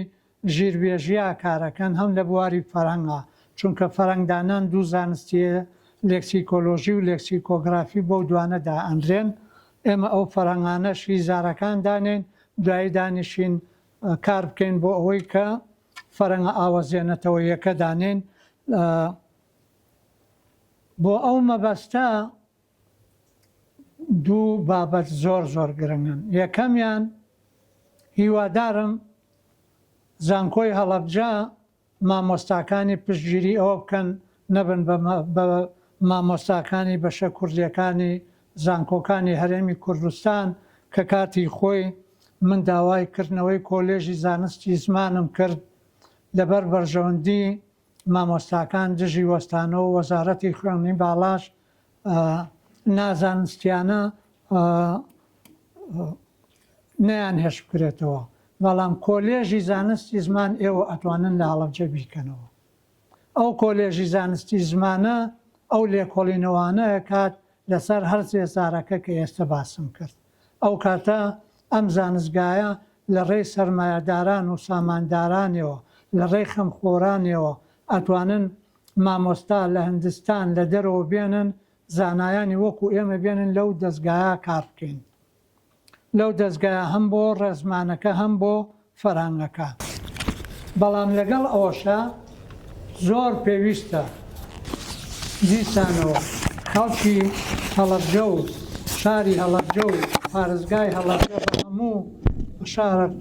ژیربێژیا کارەکەن هەم لە بواری فەرەنگە چونکە فەرەنگدانان دوو زانستیە لێکسیکۆلۆژی و لێکسیکۆگرافی بۆ دوانەدا ئەندرێن ئێمە ئەو فەرەنگانە شیزارەکان دانێن دوایی دانیشین کار بکەین بۆ ئەوەی کە فەرەنگە ئاوازێنێتەوە یەکە دانێن بۆ ئەو مەبەستە دوو بابەت زۆر گرنگن یەکەمیان هیوادارم زانکۆی هەڵەبجە مامۆستاکانی پشتگیری ئەوە بکەن نەبن بە مامۆستاکانی بەشە کوردیەکانی زانکۆکانی هەرێمی کوردستان کە کاتی خۆی من داوای کردنەوەی کۆلێژی زانستی زمانم کرد لەبەر بەرژەوەندی مامۆستاکان دژی وەستانەوە وەزارەتی خوێندنی باڵاش نازانستیانە نەیان هێش بکرێتەوە بەڵام کۆلێژی زانستی زمان ئێوە ئەتوانن لە هەڵەبجە بیکەنەوە ئەو کۆلێژی زانستی زمانە ئەو لێکۆڵینەوانەیە کات لەسەر هەر سێزارەکە کە ئێستا باسم کرد ئەو کاتە ئەم زانستگایە لە ڕێی سەرمایەداران و ساماندارانەوە لە ڕێی خەمخۆرانەوە ئەتوانن مامۆستا لە هەندستان لە دەرەوە بێنن زانایانی وەکو ئێمە بێنن لەو دەستگایە کار بکەین لەو دەستگایە هەم بۆ ڕێزمانەکە هەم بۆ فەرهەنگەکە بەڵام لەگەڵ ئەوەشە زۆر پێویستە دیسانەوە خەڵکی هەڵەبجە و شاری هەڵەبجە و پارێزگای هەڵەبجە بە هەموو هەموو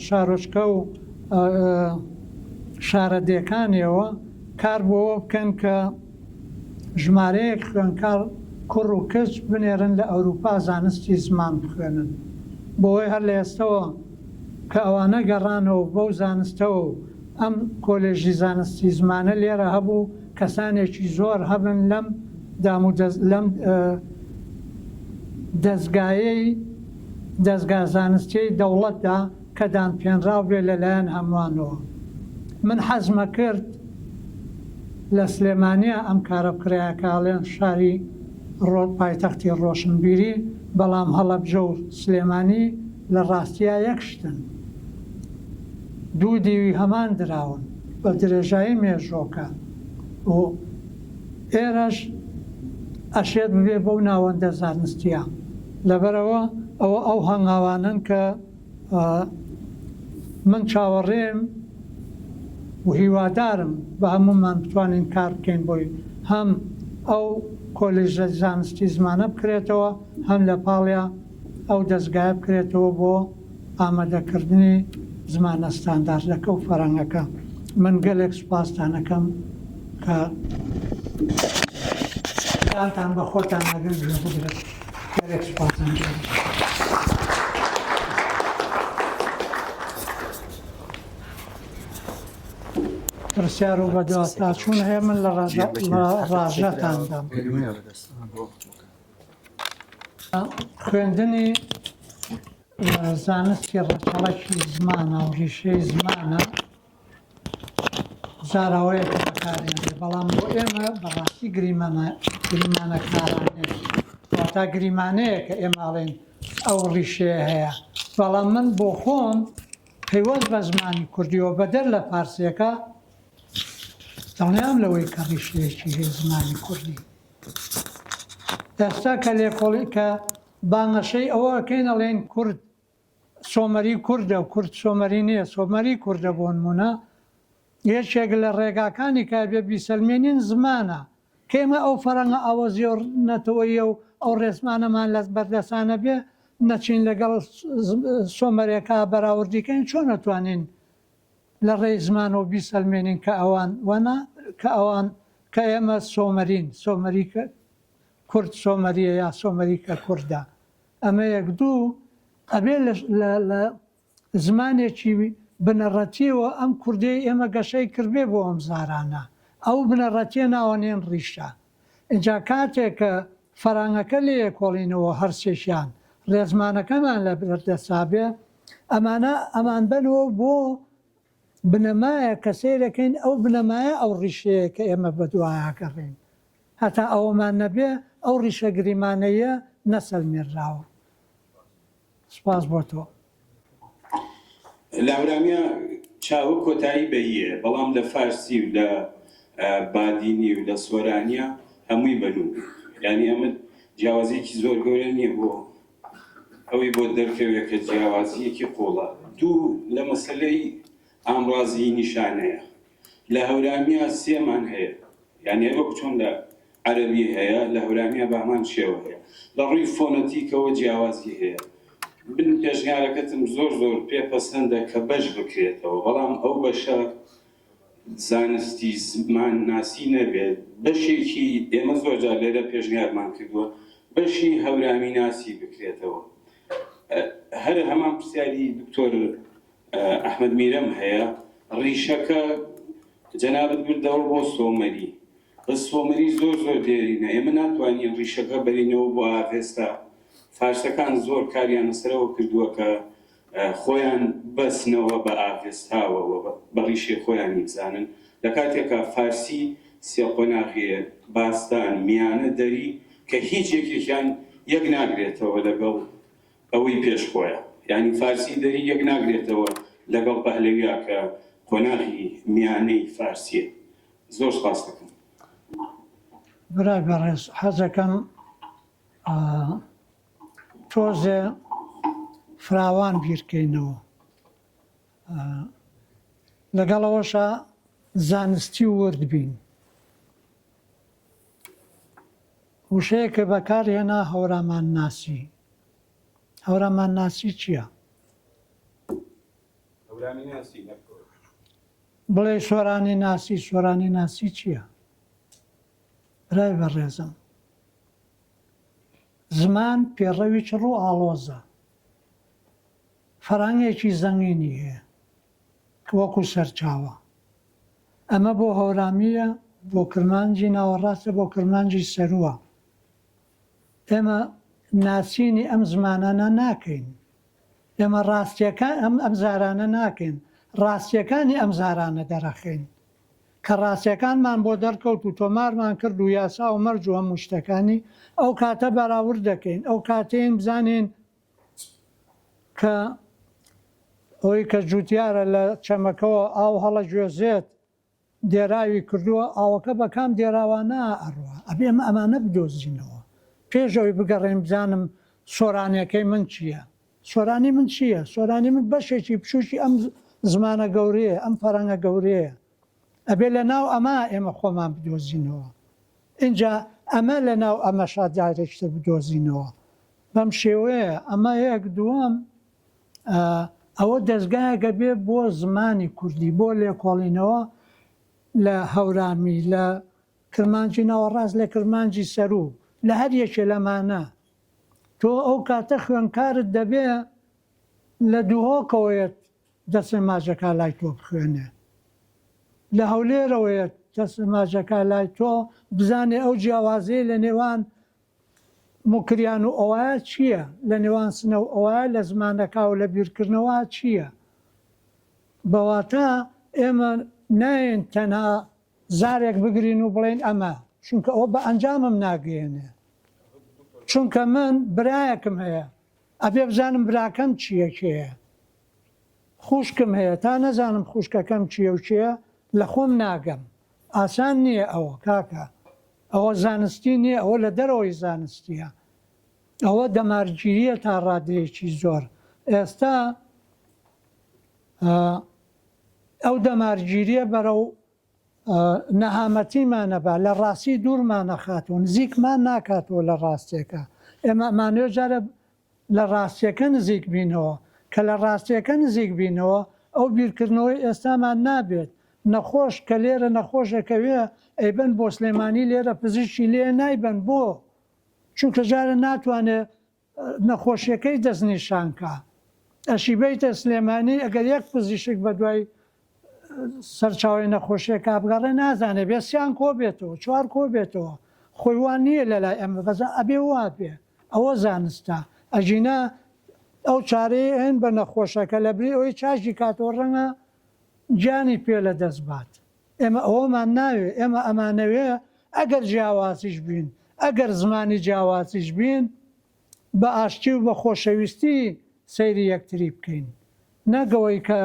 شارۆچکە و شارە دێکانیەوە کار بۆەوە بکەن کە ژمارەیەک خوێندکار کوڕ و کچ بنێرن لە ئەوروپا زانستی زمان بخوێنن بۆەوەی هەر لە ئێستەوە کە ئەوانە گەڕانەوە بەو زانستەوە و ئەم کۆلێژی زانستی زمانە لێرە هەبوو کەسانێکی زۆر هەبن لەم لەم دەستگا زانستی دەوڵەتدا کە دانپێنراو بێ لەلایەن هەمووانەوە من حەزمە کرد لە سلێمانیە ئەم کارە بکرایەکەڵێن شاری پایتەختی ڕۆشنبیری بەڵام هەڵەبجە و سلێمانی لە ڕاستیە یەک شتن دوو دیوی هەمان دراون بە درێژایی مێژۆکە و ئێرەش ئەشێت ببێ بەو ناوەندە زانستیە لەبەرەوە ئەو هەنگاوانن کە من چاوەڕێم و هیوادارم بە هەمومان بتوانین کار بکەین بۆی هەم ئەو کۆلێژە زانستی زمانە بکرێتەوە هەم لە پاڵیا ئەو دەستگایە بکرێتەوە بۆ ئامادەکردنی زمانە ستانداردەکە و فەرەنگەکە من گەلێک سوپاسدانەکەم کە تان بە خۆتان لەگەڵ بگرێت گەلێک سوپاسدان پرسیار و بەدەوە تاچوون هەیە من لە ڕاژەتاندام خوێندنی زانستی ڕەچەڵەکی زمانە و ڕیشەی زمانە زاراوەیەکە بەکارێنێ بەڵام بۆ ئێمە بەڕاستی گریمانەکارانێ واتە گریمانەیە کە ئێماڵێن ئەو ڕیشەیە هەیە بەڵام من بۆ خۆم پەیوەست بە زمانی کوردیەوە بەدەر لە فارسیەکە دڵنیام لەوەی کە ڕیشەیەکی هەیە زمانی کوردی ئێستا کە لێکۆڵی کە بانگەشەی ئەوەکەین ئەڵێن کورد سۆمەری کووردە و کورد سۆمەری نییە سۆمەری کووردە بۆ نمونە یەکێک لە ڕێگاکانی کە بێ بیسەلمێنین زمانە کێمە ئەو فەرەنگە ئەوە زیۆر نەتەوەیە و ئەو ڕێزمانەمان لە بەردەسانە بێ نەچین لەگەڵ سۆمەرێکا بەراوردیکەین چۆن نەتوانین لە ڕێی زمانەوە بیسەلمێنین کە ئەوان وەنا کە ئەوان کە ئێمە سۆمەرین سۆمەری کورد سۆمەریە یا سۆمەریکە کووردە ئەمە یەک دوو ئەبێ لە زمانێکی بنەڕەتیەوە ئەم کوردی ئێمە گەشەی کردبێ بۆ ئەم زارانە ئەو بنەڕەتیە ناوەنێن ڕیشە اینجا کاتێک کە فەرانگەکە لێ کۆڵینەوە هەرسێشیان ڕێزمانەکەمان لە بەردەسابێ ئەمان بنەوە بۆ بنەمایە کە سیرەکەین ئەو بنەمایە ئەو ڕیشەیە کە ئێمە بەدوایەکەڕین هەتا ئەوەمان نەبێ ئەو ڕیشە گریمانەیە نەسەلمێنراوە سپاس بۆ تۆ لە هەورامیا چاوە کۆتایی بەیە بەڵام لە فارسی و لە بادینی و لە سۆرانیا هەمووی بەنوو یعنی ئەمە جیاوازیەکی زۆر گەورە نییە بۆ ئەوەی بۆ دەرکەوێت کە جیاوازیەکی قۆڵە دوو لە مەسلەی ئامڕازی نیشانەیە لە هەورامیا سێمان هەیە یعنی ئەوە چۆن لە عەرەبی هەیە لە هەورامیا بە هەمان شێوە هەیە لە ڕووی فۆنەتیکەوە جیاوازی هەیە بن پێشنیارەکەتم زۆر پێپەسەندە کە بەش بکرێتەوە بەڵام ئەو بەشە زانستی زمان ناسی نەبێت بەشێکی ئێمە زۆرجار لێرە پێشنیارمان کردووە بەشی هەورامی ناسی بکرێتەوە هەر هەمان پرسیاری دکتۆر ئەحمەد میرەم هەیە ڕیشەکە جەنابەت بردەوە بۆ سۆمەری بە سۆمەری زۆر دێرینە ئێمە ناتوانین ڕیشەکە بەرینەوە بۆ ئاڤێستا فارسەکان زۆر کاریان لەسەرەوە کردووە کە خۆیان بەسنەوە بە ئاڤێستاوەوە بە ڕیشێ خۆیان نیبزانن لە کاتێکە فارسی سێ قۆناغیە باستان میانە دەری کە هیچ یەکێکیان یەک ناگرێتەوە لەگەڵ ئەوەی پێشخۆیە یعنی فارسی دەری یەک ناگرێتەوە لەگەڵ پەهلەویا کە قۆناغی میانەی فارسیە زۆر سپاس دەکەم برای بەڕێز حەزەکەم تۆزێ فراوان بیرکەینەوە لەگەڵەوەشە زانستی ورد بین وشەیە کە بەکارهێنا هەورامان ناسی هەورامان ناسی چییە؟ بڵێ سۆرانی ناسی چییە؟ برای بەڕێزم، زمان پێڕەوی چڕ و ئاڵۆزە، فەرهەنگێکی زەنگینی هەیە وەکو سەرچاوە. ئەمە بۆ هەورامیە، بۆ کرمانجی ناوەڕاستە، بۆ کرمانجی سەرووە. ئێمە ناسینی ئەم زمانانە ناکەین، ئێمە ڕاستیەکان ئەم زارانە ناکەین، ڕاستیەکانی ئەم زارانە دەرەخین کە ڕاستیەکانمان بۆ دەرکەوت و تۆمارمان کرد و یاسا و مەرج و هەموو شتەکانی ئەو کاتە بەراورد دەکەین. ئەو کاتێن بزانین کە ئەوەی کە جوتیارە لە چەمەکەەوە ئاو هەڵە گوێزێت دێراوی کردووە، ئاوەکە بە کام دێراوانە ئەڕوە، ئەبێ ئەمە ئەمانە بدۆزینەوە پێشەوەی بگەڕێن بزانم سۆرانیەکەی من چییە. سۆرانی من چییە؟ سۆرانی من بەشێکی بچووکی ئەم زمانە گەورەیە، ئەم فەرەنگە گەورەیە. ئەبێ لە ناو ئەمە ئێمە خۆمان بدۆزینەوە. اینجا ئەمە لە ناو ئەمە شادارێکتر بدۆزینەوە. بەم شێوەیە ئەمە یەک دووەم ئەوە دەستگایەکە بێ بۆ زمانی کوردی، بۆ لێکۆڵینەوە لە هەورامی، لە کرمانجی ناوەڕاست، لە کرمانجی سەروو، لە هەر یەکێ لەمانە. تۆ ئەو کاتە خوێنکارت دەبێ لە دووهۆکەوەیەت دەسێ ماجەکە لای تۆ بخوێنێ، لە هەولێرەوەیە دەسێ ماجەکە لای تۆ بزانێ ئەو جیاوازەیە لە نێوان مکریان و ئەوایە چییە، لە نێوان سنە و ئەوایە لە زمانەکە و لە بیرکردنەوە چییە. بەواتە ئێمە ناین تەنها زارێک بگرین و بڵێن ئەمە، چونکە ئەوە بە ئەنجامم ناگەێنێ. چونکە من برایەکم هەیە، ئەبێ بزانم براکەم چییەکەیە، خوشکم هەیە، تا نەزانم خوشکەکەم چییە و چییە لە خۆم ناگەم. ئاسان نییە ئەوە کاکە، ئەوە زانستی نییە، ئەوە لە دەرەوەی زانستیە، ئەوە دەمارگیریە تا ڕادەیەکی زۆر. ئێستا ئەو دەمارگیریە بەرەو نەهامەتیمانەبە، لە ڕاستی دوورمانە خاتوون، نزیکمان ناکاتەوە لە ڕاستیەکە. ئێمە ئەمانەوە جارە لە ڕاستیەکە نزیک بینەوە، کە لە ڕاستیەکە نزیک بینەوە ئەو بیرکردنەوەی ئێستامان نابێت. نەخۆش کە لێرە نەخۆشەکەوێ ئەیبەن بۆ سلێمانی لێرە پزیشکی لێ نایبەن. بۆ؟ چونکە جارە ناتوانێت نەخۆشیەکەی دەستنیشانکە. ئەشی بیتە سلێمانی ئەگەر یەک پزیشک بە دوای سەرچاوی نەخۆشیەکە بگەڕێ نازانێت، بێسییان کۆ بێتەوە، چوار کۆ بێتەوە. خۆی وان نییە لە لای ئەمە، بەزە ئەبێ وا بێ. ئەوە زانستە. ئەژینە ئەو چارەیە هێن بە نەخۆشەکە لە بری ئەوەی چاشی کاتەوە ڕەنگە گیانی پێ لە دەست بات. ئێمە ئەوەمان ناوێ، ئێمە ئەمانەوێ ئەگەر جیاوازیش بین، ئەگەر زمانی جیاوازیش بین، بە ئاشتی و بە خۆشەویستی سەیری یەکتری بکەین، نەگەوەی کە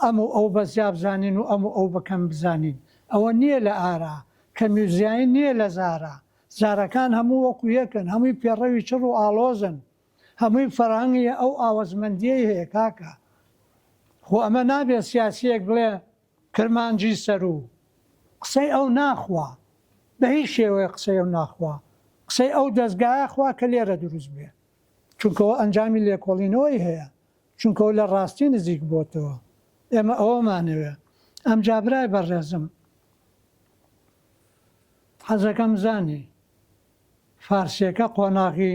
ئەم و ئەو بەزیا بزانین و ئەم و ئەو بەکەم بزانین. ئەوە نییە لە ئارا، کە میوزیایی نییە لە زارە. زارەکان هەموو وەکو یەکن، هەمووی پێڕەوی چڕ و ئاڵۆزن، هەمووی فەرهەنگی ئەو ئاوەزمەندیەی هەیە کاکە. خۆ ئەمە نابێت سیاسیەک بڵێ کرمانجی سەروو، قسەی ئەو ناخوا، بە هیچ شێوەیە قسەی ئەو ناخوا، قسەی ئەو دەستگایە خوا کە لێرە دروست بێ، چونکەەوە ئەنجامی لێکۆڵینەوەی هەیە، چونکەەوە لە ڕاستی نزیک بۆتەوە. ئێمە ئەوەمانەوێ. ئەم جابرای بەڕێزم، حەزەکەم زانی فارسیەکە قۆناغی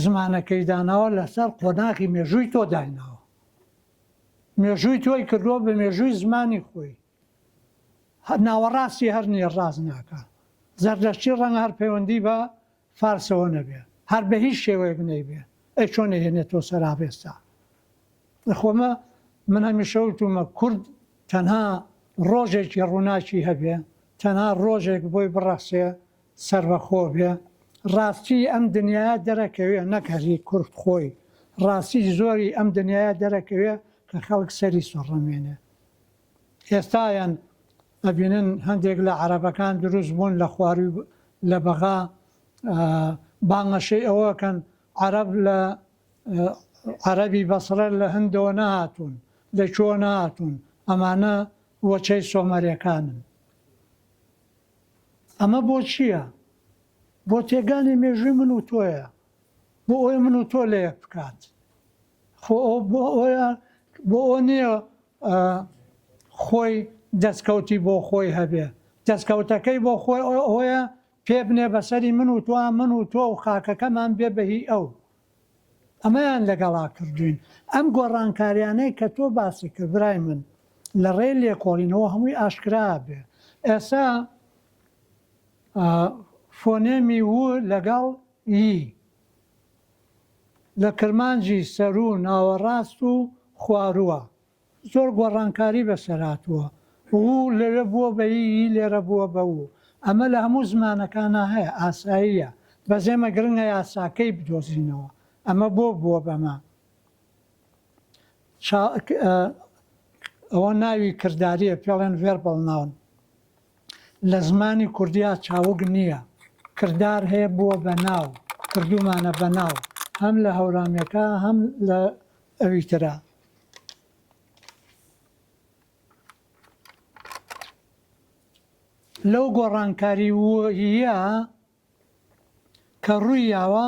زمانەکەی داناوە لەسەر قۆناغی مێژووی تۆ دایناوە. مێژووی تۆی کردووە بە مێژووی زمانی خۆی. ناوەڕاستی هەر نییە ڕاز ناکە. زەردەشتی ڕەنگە هەر پەیوەندی بە فارسەوە نەبێ، هەر بە هیچ شێوەیەک نەیبێ. ئەی چۆن هێنێتەوە سەرابێستا. خۆمە من هەمیشە وتومە کورد تەنها ڕۆژێکی ڕووناکی هەبێ، تەنها ڕۆژێک بۆی بڕەخسێ سەربەخۆ بێ، ڕاستی ئەم دنیاە دەرەکەوێ، نەکەری کورد خۆی، ڕاستی زۆری ئەم دنیاە دەرەکەوێ کە خەڵک سەری سۆڕەمێنێ. ئێستایان ئەبینن هەندێک لە عەرەبەکان دروست بوون لە خواروی لە بەغا بانگەشەی ئەوەکەن عەرەب لە عەرەبی بەسرە لە هەندەوە نەهاتوون، لەکوێوە نەهاتوون، ئەمانە وەچەی سۆمەریەکانن. ئەمە بۆ چییە؟ بۆ تێگانی مێژووی من و تۆیە، بۆ ئەوی من و تۆ لە یەک بکات. خۆ بۆ ئەوە بۆ ئەو نییە خۆی دەستکەوتی بۆ خۆی هەبێ دەستکەوتەکەی بۆ خۆی ئەوەیە پێ بنێ بەسەری من و توان من و تۆ و خاکەکەمان بێ بەهی ئەو ئەمەیان لەگەڵا کردوین ئەم گۆڕانکاریانەی کە تۆ باسی کرد برای من لە ڕێ لێکۆڵینەوە هەمووی ئاشکرا بێ ئێستا فۆنێمی و لەگەڵ ئی لە کرمانجی سەرو ناوەڕاست و خوارووە زۆر گۆڕانکاری بەسەراتووە و لێرە بووە بە ئی لێرە بووە بە و ئەمە لە هەموو زمانەکانە هەیە ئاساییە بەزێمە گرنگە یاساکەی بدۆزینەوە ئەمە بووە بەمە ئەوە ناوی کردداریە پێڵێن ڤێربڵ ناون لە زمانی کوردیا چاوگ نییە کردار هەیە بووە بە ناو کردومانە بە ناو هەم لە هەورامیەکە هەم لە ئەوی ترە لەو گۆڕانکاری ویە کە ڕوویاوە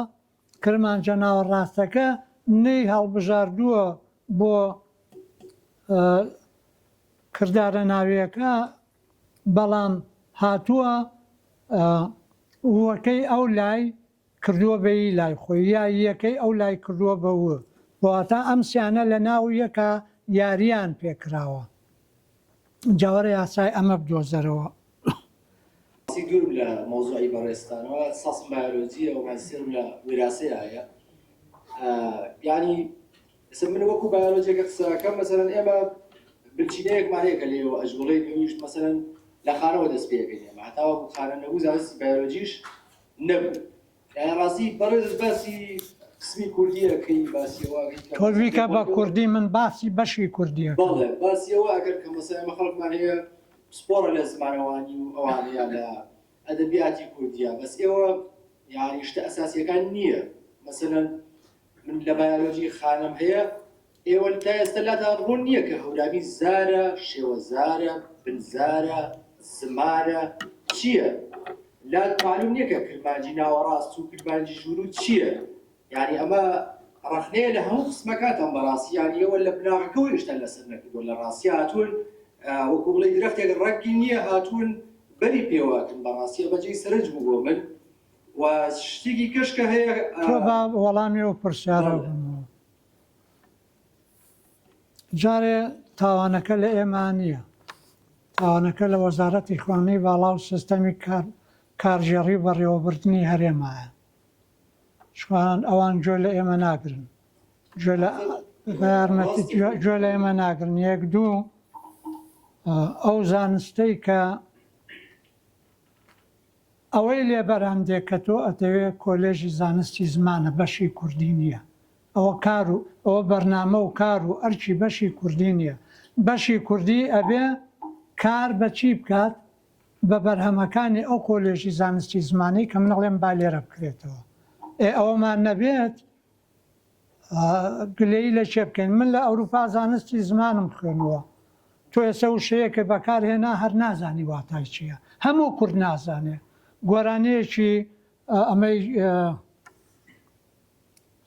کرمانجە ناوەڕاستەکە نەی هەڵبژاردووە بۆ کردارە ناویەکە بەڵام هاتووە وەکەی ئەو لای کردووە بەی لای خۆی یا یەکەی ئەو لای کردووە بەوە بۆواتە ئەم سیانە لە ناو یەکە یاریان پێکراوە جاوەرە یاسای ئەمە بدۆزەرەوە دوور لە مۆزوعی بەڕێستانەوە سەس بایۆلۆجیە و مەسیرم لە ویراسەیە هەیە یعنی من وەکو بایۆلۆجیەکە قسەکەم مەسەرەن ئێمە بلچینەیەکمان هەیە کە لێەوە ئەژوڵەی پێویست مەسەرەن لە خانەوە دەست پێەکەین ئێمە هەتا وەکو خانە نەبوو زانستی بایۆلۆجیش نەبوو یعنی ڕاستی بەڕێز باسی قسمی کوردیەکەی باسیەوەکەی تۆڤیکە بە کوردی من باسی بەشی کوردیە بەڵێ باسیەوە ئەگەر کە مەسەرە خەڵکمان هەیە سپۆرە لە زمانەوانی و ئەوانەیە لە ئەدەبیاتی کوردیە بەس ئێوە یانی شتە ئەساسیەکان نییە مەسەرەن من لە بایۆلۆجی خانم هەیە ئێوە تا ئێستا لاتان ڕوون نییە کە هەورامی زارە شێوەزارە بنزارە زمارە چییە؟ لات معلوم نییە کە کرمانجی ناوەڕاست و کرمانجی ژوور چییە؟ یعنی ئەمە ڕەخنەیە لە هەموو قسمەکاتان بەڕاستی یانی ئێوە لە بناغەکەەوە هێشتا لەسەر نەکردووە لە ڕاستی هاتوون وەکو بڵێ درەختێک ڕەگی نییە هاتوون بەری پێوەکن بەڕاستیە بەجێی سەرنج بوو بۆ من و شتێکی کەشکە هەیە تۆ بە وەڵامی و پرسیارە بوومەوە جارێ تاوانەکە لە ئێمە نییە تاوانەکە لە وەزارەتی خوێندنەی باڵا و سیستەمی کارژێڕی و بەڕێوەبردننی هەرێمایە شوان ئەوان گوێ لە ئێمە ناگرن گوێ لە ئێمە ناگرن یەک دوو ئەو زانستەی کە ئەوەی لێبەرهەندێک کە تۆ ئەتەوێت کۆلێژی زانستی زمانە بەشی کوردی نییە ئەوە کار و ئەوە بەرنامە و کار و ئەرچی بەشی کوردی نییە بەشی کوردی ئەبێ کار بە چی بکات بە بەرهەمەکانی ئەو کۆلێژی زانستی زمانی کە منەڵێم با لێرە بکرێتەوە ئەوەمان نەبێت گلەی لە چێ بکەین من لە ئەوروپا زانستی زمانم خوێنووە تۆ ئێستا وشەیەکە بەکارهێنا هەر نازانی واتای چییە هەموو کورد نازانێ گۆرانەیەکی ئەمەی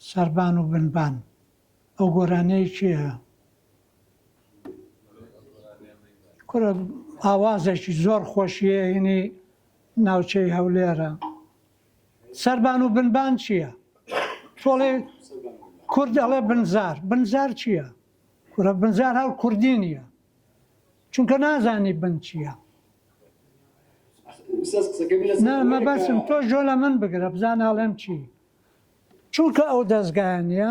سەربان و بنبان ئەو گۆرانەیە چییە کورە ئاوازێکی زۆر خۆشیە هینی ناوچەی هەولێرە سەربان و بنبان چییە تۆڵێ کورد ئەڵێ بنزار چییە کورە بنزار هەڵ کوردی نییە چونکە نازانی بن چییە نامە بەسم تۆ ژۆ لە من بگرە بزاناڵێم چی چونکە ئەو دەستگایانە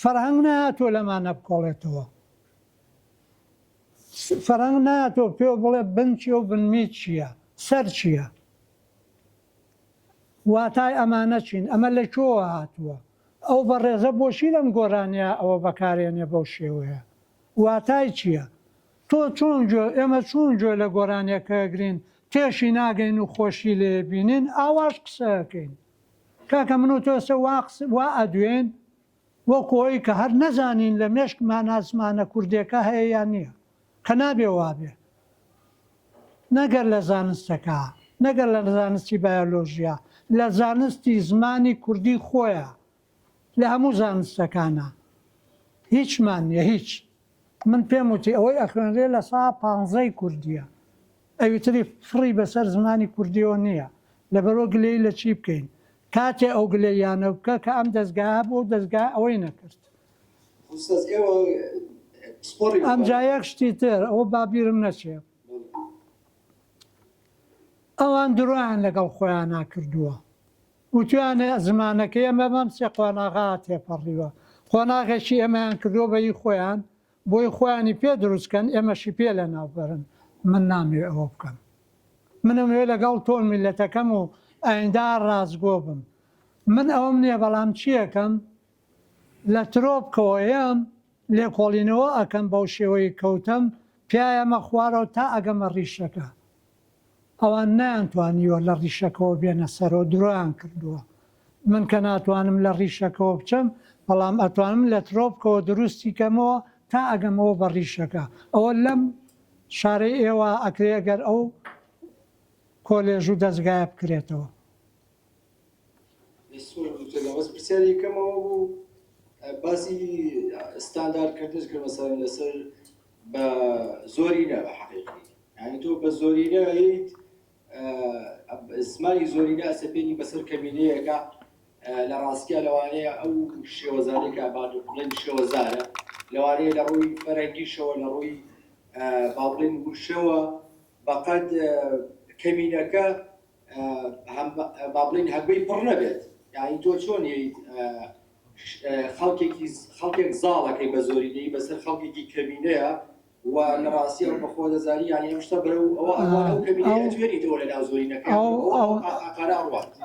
فەرهەنگ نهاتۆ لەمانە بکۆڵێتەوە فەرهەنگ نهاتۆ پێ بڵێ بن چیە و بنمی چییە سەر چییە واتای ئەمانە چین ئەمە لە کۆوە هاتووە ئەو بە ڕێزە بۆشی لەم گۆرانیا ئەوە بەکارێنێ بەو شێوەیە واتای چییە تۆ چۆن ئێمە چۆن گوێ لە گۆرانیەکە گرین تێشی ناگەین و خۆشی لێ بینین ئاواش قسەکەین کاکە من و تۆسە وا ئەدوێن وەکۆی کە هەر نەزانین لە مێشکمان زمانە کوردێکە هەیە یان نییە کە نابێ وابێ نەگەر لە زانستەکە نەگەر لە زانستی بایۆلۆژیا لە زانستی زمانی کوردی خۆیە لە هەموو زانستەکانە هیچمان نییە هیچ من پێم وتی ئەوەی ئەخوێنرێ لە سا 15 کوردیە ئەویتری فڕی بەسەر زمانی کوردیەوە نییە لەبەرەوە گلەی لە چی بکەین کاتێ ئەو گلەیانە بکە کە ئەم دەستگاه بۆ دەستگا ئەوەی نەکرد ئەم جایەک شتی تر ئەوە بابیرم نەچێ ئەوان درۆیان لەگەڵ خۆیان ناکردووە وتوانێ زمانەکەی ئەمە بەم سێ قۆناغا تێپەڕیوە قۆناغێکی ئەمەیان کردووە بەی خۆیان بۆی خۆیانی پێ دروستکەن ئێمەشی پێ لە ناوبەرن من نامێ ئەوە بکەم منەوێ لەگەڵ تۆ میلەتەکەم و ئایندا ڕازگۆ بم من ئەوم نییە بەڵام چیەکەم لە ترۆپکەوەیەم لێکۆڵینەوە ئەەکەم بەو شێوەی کەوتم پیایەمە خوارەوە تا ئەگەمە ڕیشەکە ئەوان نەیانتوانیوە لە ڕیشەکەەوە بێنە سەرەوە درۆیان کردووە من کە ناتوانم لە ڕیشەکەەوە بچم بەڵام ئەتوانم لە ترۆپکەوە دروستی کەمەوە تا ئەگەمەوە بە ڕیشەکە ئەوە لەم شارەی ئێوە ئەکرێگەر ئەو کۆلێژ و دەستگایە بکرێتەوە پرسیاری یەکەمەوە بوو باسی ستانداردکردنش کرد مەسەڵەن لەسەر بە زۆرینە بە حەقیقی یعنی تۆ بە زۆرینە هەیت زمانی زۆرینە ئەسەپێنی بەسەر کەمینەیەەکە لە ڕاستیە لەوانەیە ئەو شێوەزارێکە بڵێن شێوەزارە لەوانەیە لە ڕووی فەرەنگیشەوە لە ڕووی باڵێن وشەوە بەقەد کەمینەکە بابلین هەگوی پڕ نەبێت یعنی تۆ چۆن خەڵکێک زاڵەکەی بە زۆرینەی بەسەر خەڵکێکی کەمینەیە و لە ڕاستی ئەو بەخۆ دەزانی یانی ئەم شتە بەرەو ئەو کەمینەیە توێنیتەوە لە ناو زۆرینەکە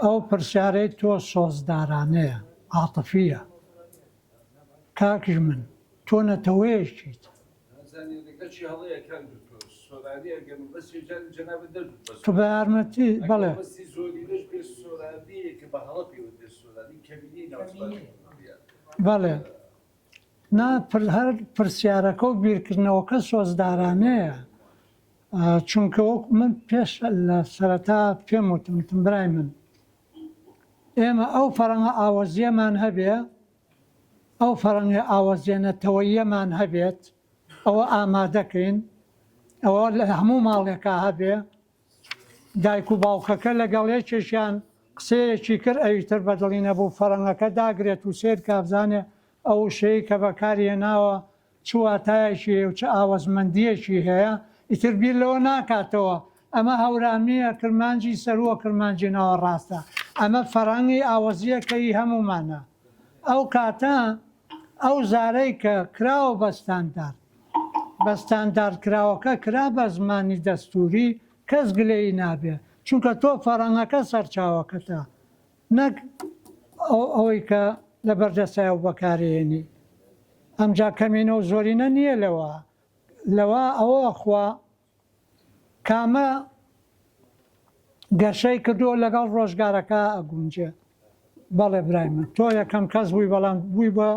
ئەو پرسیارەی تۆ سۆزدارانەیە عاتفیە کاکش من تۆ نەتەوەیەکیت تو بە یارمەتی بەڵێ بەڵێ هەر پرسیارەکە و بیرکردنەوەکە سۆزدارانەیە چونکە من پێش لە سەرەتا پێم وتم برای من ئێمە ئەو فەرەنگە ئاوەزیەمان هەبێ ئەو فەرەنگە ئاوەزیێنەتەوەیەمان هەبێت ئەوە ئامادەکەین ئەوە لە هەموو ماڵێکا هەبێ دایک و باوکەکە لەگەڵ یەکێکیان قسەیەکی کرد ئەویتر بەدڵینە بوو فەرەنگەکە داگرێت و سێر کابزانێ ئەو شەیە کە بەکارهێناوە چ واتایەکی و چه ئاوەزمەندیەکی هەیە ئیتر بیر لەوە ناکاتەوە ئەمە هەورامیە کرمانجی سەرووە کرمانجی ناوە ڕاستە ئەمە فەرەنگی ئاوەزیەکەی هەمومانە ئەو کاتە ئەو زارەی کە کراوە بە ستانداردکراوەکە کرا بە زمانی دەستوری کەس گلەی نابێ چونکە تۆ فەرەنگەکە سەرچاوەکەتە نەک ئەوەی کە لە بەردەسایە و بەکارهێنی ئەمجا کەمینە و زۆرینە نییە لەوە ئەوە خوا کامە گەشەی کردووە لەگەڵ ڕۆژگارەکە ئەگونجێ بەڵێ برای من تۆ یەکەم کەس بووی بەڵام بووی بە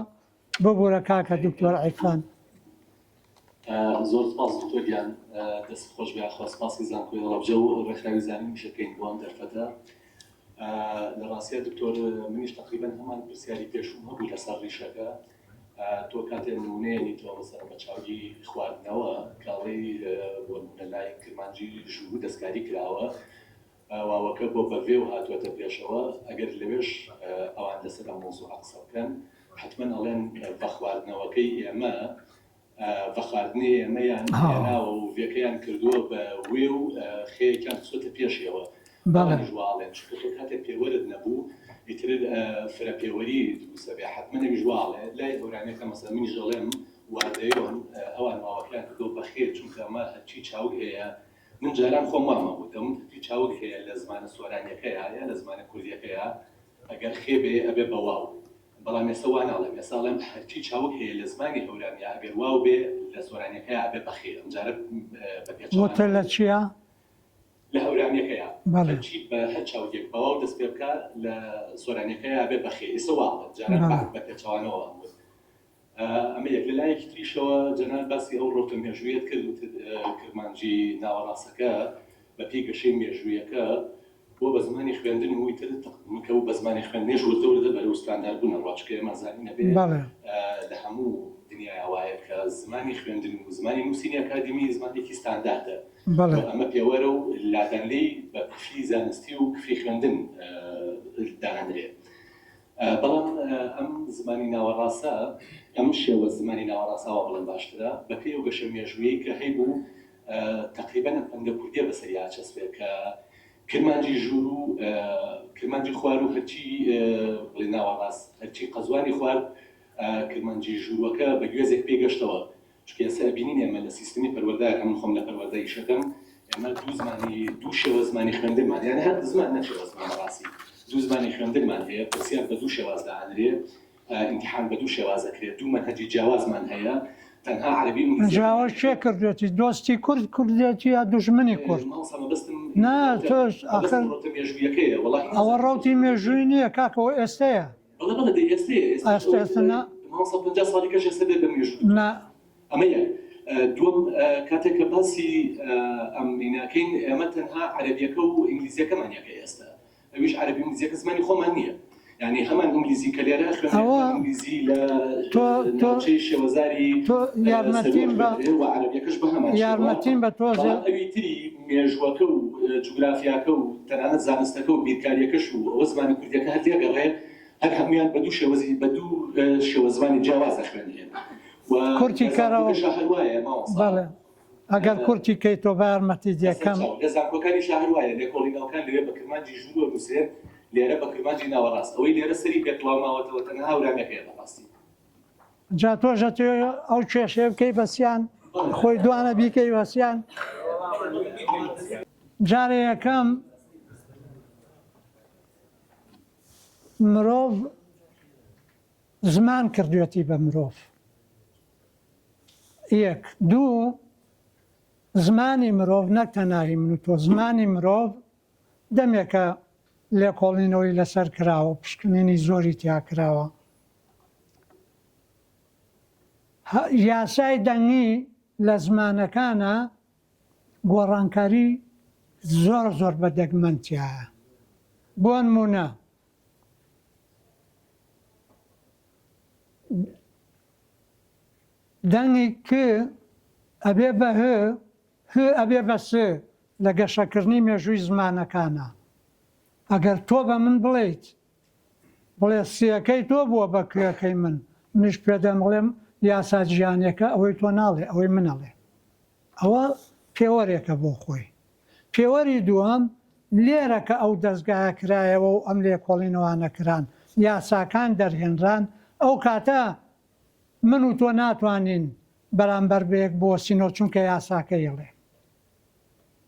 ببوورە کاکە دکتۆر عیرفان زۆر سپاس دکتۆریان دەست خۆش بێ سپاسی زانکۆی ڕەبجە و ڕێکخراوی زانین میشەکەین بۆ ئەم دەرفەتە لە ڕاستیە دکتۆر منیش تقریبا هەمان پرسیاری پێشوم هەبوو لەسەر ڕیشەکە تۆ کاتێ نمونەیەنیتەوە مەسەڵەن بە چاوی خواردنەوە کاڵەی بۆ نمونە لای کرمانجی ژوور دەستکاری کراوە واوەکە بۆ بەڤێ و هاتووەتە پێشەوە ئەگەر لەوێش ئەوان لەسەر ئەم مۆزوعە قسە بکەن حتمەن ئەڵێن بە خواردنەوەکەی ئێمە بە خواردنی ئێمەیان هێناوە و vێکەیان کردووە بە وێ و خێیەکیان خچۆتە پێشەوە ژواڵێن چونکە تۆ کاتێک پێوەرت نەبوو ئیتر فرەپێوەری دروستە بێ حتمەن ژواڵێ لای هەورانەکە مەسەڵەن منیش دەڵێم واردەیۆن ئەوان ماوەکەیان کردووە بە خێر چونکە ئەمە هەرچی چاوک هەیە من جاران خۆم وامە بوو دەمون هەرچی چاوک هەیە لە زمانە سۆرانیەکەیە یا لە زمانە کوردیەکەیە ئەگەر خێ بێ ئەبێ بە واو بەڵام ئێستا وا ناڵێم ئێساڵێم هەرچی چاوک هەیە لە زمانی هەورانیا ئەگەر واو بێ لە سۆرانیەکەیە ئەبێ بە خێر ئەمجارە بە وتە لە چییە؟ لە هەورانیەکەیە هەرچی بە هەر چاوکێک بەواو دەست پێ بکە لە سۆرانیەکەیە ئەبێ بە خێر ئێستا واڵە جاران بە پێچەوانەوە ئەمە یەک لە لایەکی تریشەوە جەناب باسی ئەو ڕۆتە مێژوویەت کرد کرمانجی ناوەڕاستەکە بە پێی گەشەی مێژوویەکە بۆ بە زمانی خوێندن وی تر تەقمکە و بە زمانی خوێندنێش وردەوردە بەرەو ستانداردبوونە ڕواچکە ئێمە زانینە بێ لە هەموو دنیای دنیا وایە کە زمانی خوێندن و زمانی نووسینی ئەکادمی زمانێکی ستانداردە بەڵێ ئەمە پێوەرە و لادەنلەی بە کفی زانستی و کفی خوێندن داهەندرێت بەڵام ئەم زمانی ناوەڕاستە ئەم شێوە زمانی ناوەڕاستاوە بڵێن باشترە بەپێی و گەشە مێژوویی کە هەیبوو تقریبەن پەندە کوردیە بەسەریا چەسبێت کە کرمانجی ژوور و کرمانجی خوار و هەرچی بڵێ ناوەڕاست هەرچی قەزوانی خوار کرمانجی ژوورەکە بە گوێزێک پێگەشتەوە چکە ئێستا بینین ئێمە لە سیستمی پەروەردەیەکە من خۆم لە پەروەردەی شەکەم ئێمە دوو شێوە زمانی خوێندنمان یانە هەر زمان نەشێوە زمانی ڕاستی دوو زمانی خوێندنمان هەیە پرسیار بە دوو شێواز داهەنرێت امتحان بە دوو شێواز دەکرێت دوو مەنهەجی جیاوازمان هەیە تەنها عەربی و جاوە شێ کردوێتی دۆستی کورد کوردێتی یا دوژمنی کورد نا تۆش ئاخر مێژوویەکەیە وڵی ئەوە ڕەوتی مێژووی نییە کاکەوە ئێستەیە بەڵێ بەڵێ ئێستا 50 ساڵی کەش ئێستا بێت بە مێژوو نا ئەمە یەک دووەم کاتێک کە باسی ئەم میناکەین ئێمە تەنها عەربیەکە و ئینگلیزیەکەمان یەکە ئێستا ئەویش عەربی و ئینگلیزیەکە زمانی خۆمان نییە یعنی هەمان ئینگلیزی کە لێرە خوێندن ئینگلیزی لە ناوچەی شێوەزاری تۆ یارمەتیم بە و عەربیەکەش بە هەمان یارمەتیم بە تۆزە ئەوی تری مێژووەکە و جوگرافیاکە و تەنانەت زانستەکە و بیرکاریەکەش و ئەوە زمانی کوردیەکە هەر تێگەڕێ هەر هەمویان بە دوو شێوەزی بە دوو شێوە زمانی جیاواز دەخوێنێن کورتی کارەوە هەروایە بەڵێ ئەگەر کورتی کەی تۆ بە یارمەتی دەکەم لە زانکۆکانی شاهروایە لێکۆڵینەوەکان لێرە بە کرمانجی ژوور و نووسێت لێرە بە کرمانجی ناوەڕاست ئەوەی لێرە سەری پێکڵاو ماوەتەوە تەنها هاورانەکەیە بەڕاستی جا تۆژە تۆ ئەو کێشەیە بکەی بەسییان خۆی دوانە بیکەی بەسییان جارێ یەکەم مرۆڤ زمان کردوێتی بە مرۆڤ یەک دوو زمانی مرۆڤ نەک تەنایی من و تۆ زمانی مرۆڤ دەمێکە لێکۆڵینەوەی لەسەر کراوە پشکنینی زۆری تیا کراوە یاسای دەنگی لە زمانەکانە گۆڕانکاری زۆر بە دەگمەنتیایە بۆ نمونە دەنگی کە ئەبێ بە هە ئەبێ بە س لە گەشەکردنی مێژووی زمانەکانە ئەگەر تۆ بە من بڵێیت بڵێ سیەکەی تۆ بووە بە کوێەکەی منیش پێدەم بڵێم یاسا ژیانەکە ئەوەی تۆ ناڵێ ئەوەی منەڵێ ئەوە پێوەرێکە بۆ خۆی پێوەری دووەم لێرە کە ئەو دەستگایە کرایەوە و ئەم لێکۆڵینەوانەکران یاساکان دەرهێنران ئەو کاتە من و تۆ ناتوانین بەرامبەر بەیەک بۆ سینۆ چونکە یاساکەیڵێ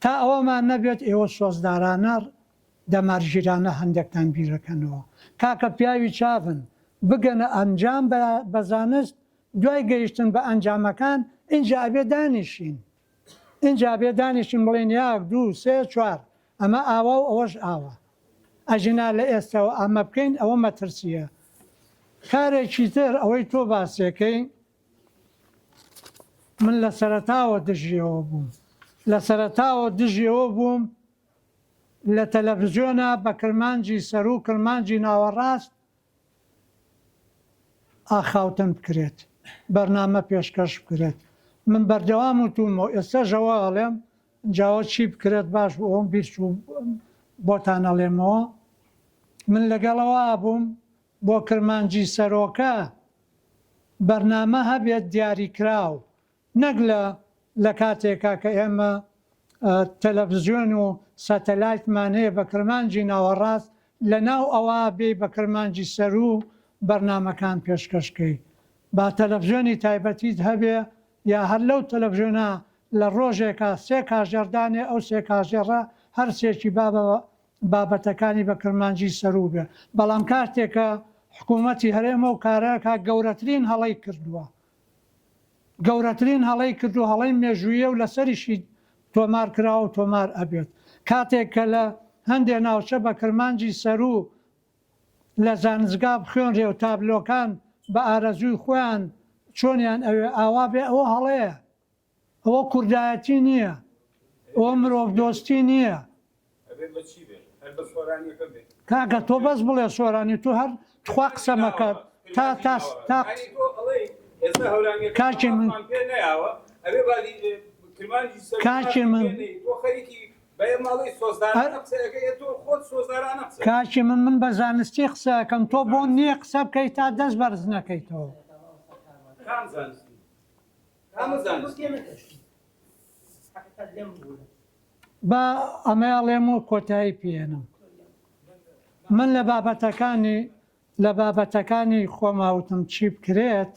تا ئەوەمان نەبێت ئێوە سۆزدارانە دەمارژیرانە هەندێکتان بیرەکەنەوە کاکە پیاوی چاون بگەنە ئەنجام بە زانست دوای گەیشتن بە ئەنجامەکان اینجا ئەبێ دانیشین اینجا بێ دانیشین بڵێن یاک دوو سێ چوار ئەمە ئاوا و ئەوەش ئاوە ئەژینا لە ئێستاەوە ئەمە بکەین ئەوە مەترسیە کارێکی تر ئەوەی تۆ باسیەکەی من لە سەرەتاوە دژیەوە بووم لە سەرەتاوە دژیەوە بووم لە تەلەڤیزیۆنە بە کرمانجی سەر و کرمانجی ناوەڕاست ئاخاوتن بکرێت بەرنامە پێشکەش بکرێت من بەردەوام وتومەوە ئێستا ژەواڵێم جاوە چی بکرێت باش بۆ ئەوم بیرچوو بۆتانەڵێمەوە من لەگەڵەوە بووم بۆ کرمانجی سەرۆکە بەرنامە هەبێت دیاریکراو نەک لە کاتێکا کە ئێمە تەلەڤیزیۆن و سەتەلایتمان هەیە بە کرمانجی ناوەڕاست لە ناو ئەوە بێ بە کرمانجی سەر و بەرنامەکان پێشکەشکەی با تەلەڤیزیۆنی تایبەتیت هەبێ یا هەر لەو تەلەڤیزیۆنە لە ڕۆژێکە سێ کاژێردانێ ئەو سێ کاژێڕە هەر سێکی بابەتەکانی بە کرمانجی سەرو بێ بەڵام کاتێکە حکوومەتی هەرێمە و کارەکە گەورەترین هەڵەی کردووە گەورەترین هەڵەی کردو هەڵەی مێژوویە و لەسەریشی تۆمار کراوە و تۆمار ئەبێت کاتێک کە لە هەندێک ناوچە بە کرمانجی سەرو لە زانزگا بخوێنرێ و تابلۆکان بە ئارەزووی خۆیان چۆنیان ئەوێ ئاوا بێ ئەوە هەڵەیە ئەوە کوردایەتی نییە ئەوە مرۆڤ دۆستی نییە کاکە تۆ بەس بڵێ سۆرانی تو هەر تخوا قسەمەکە تا ئێستا هەولانگەکە کاکی من- پێ نەیاوە ئەبێ بادی کرمانجی سەر کاکی من- تۆ خەریکی بەیە ماڵی سۆزدارانە قسەکە تۆ خۆت سۆزدارانە قسە کاکی من بە زانستی قسەکەم تۆ بۆ نییە قسە بکەیت تا دەست بەرز نەکەیتەوە کام زانستی کامە زانستی بە ئەمەڵێم و کۆتایی پێێنم من لە بابەتەکانی خۆماوتم چی بکرێت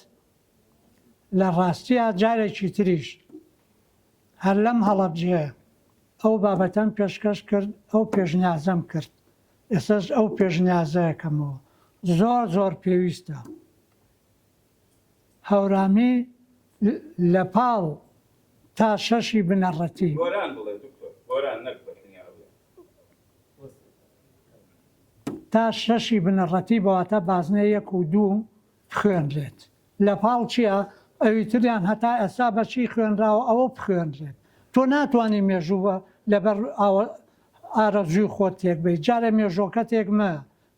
لە ڕاستیە جارێکی تریش هەر لەم هەڵەبجێ ئەو بابەتەن پێشکەش کرد ئەو پێشنیازەم کرد ئێستاش ئەو پێشنیازەیەکەمەوە زۆر پێویستە هەورامی لە پاڵ تا شەشی بنەڕەتی گۆران بڵێ دکتۆر گۆران نەک بەکنیاوێ تا شەشی بنەڕەتی بەواتە بازنە 1 و 2 خوێنرێت لە پاڵ چییە؟ ئەویتریان هەتا ئێستا بەچی خوێنراوە ئەوە بخوێنرێت تۆ ناتوانانی مێژووە لەبەر ئارەزوی خۆت تێک بیت جارە مێژۆکە تێک مە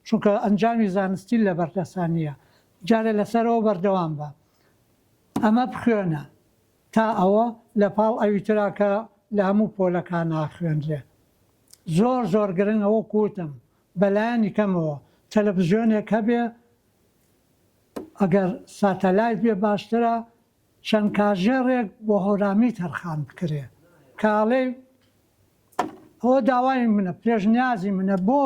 چونکە ئەنجامی زانستی لە بەردەسانیە جارە لەسەرەوە بەردەوام بە ئەمە بخوێنە تا ئەوە لە پاڵ ئەویتراکە لە هەموو پۆلەکان ناخوێنرێت زۆر گرنگ ئەوە کوتم بەلایانی کەمەوە تەلەڤیزیۆنێک هەبێ ئەگەر ساتەلایت بێ باشترە چەند کاژێڕێک بۆ هەورامی تەرخان بکرێ کاڵێ ئەوە داوای منە پێشنیازی منە بۆ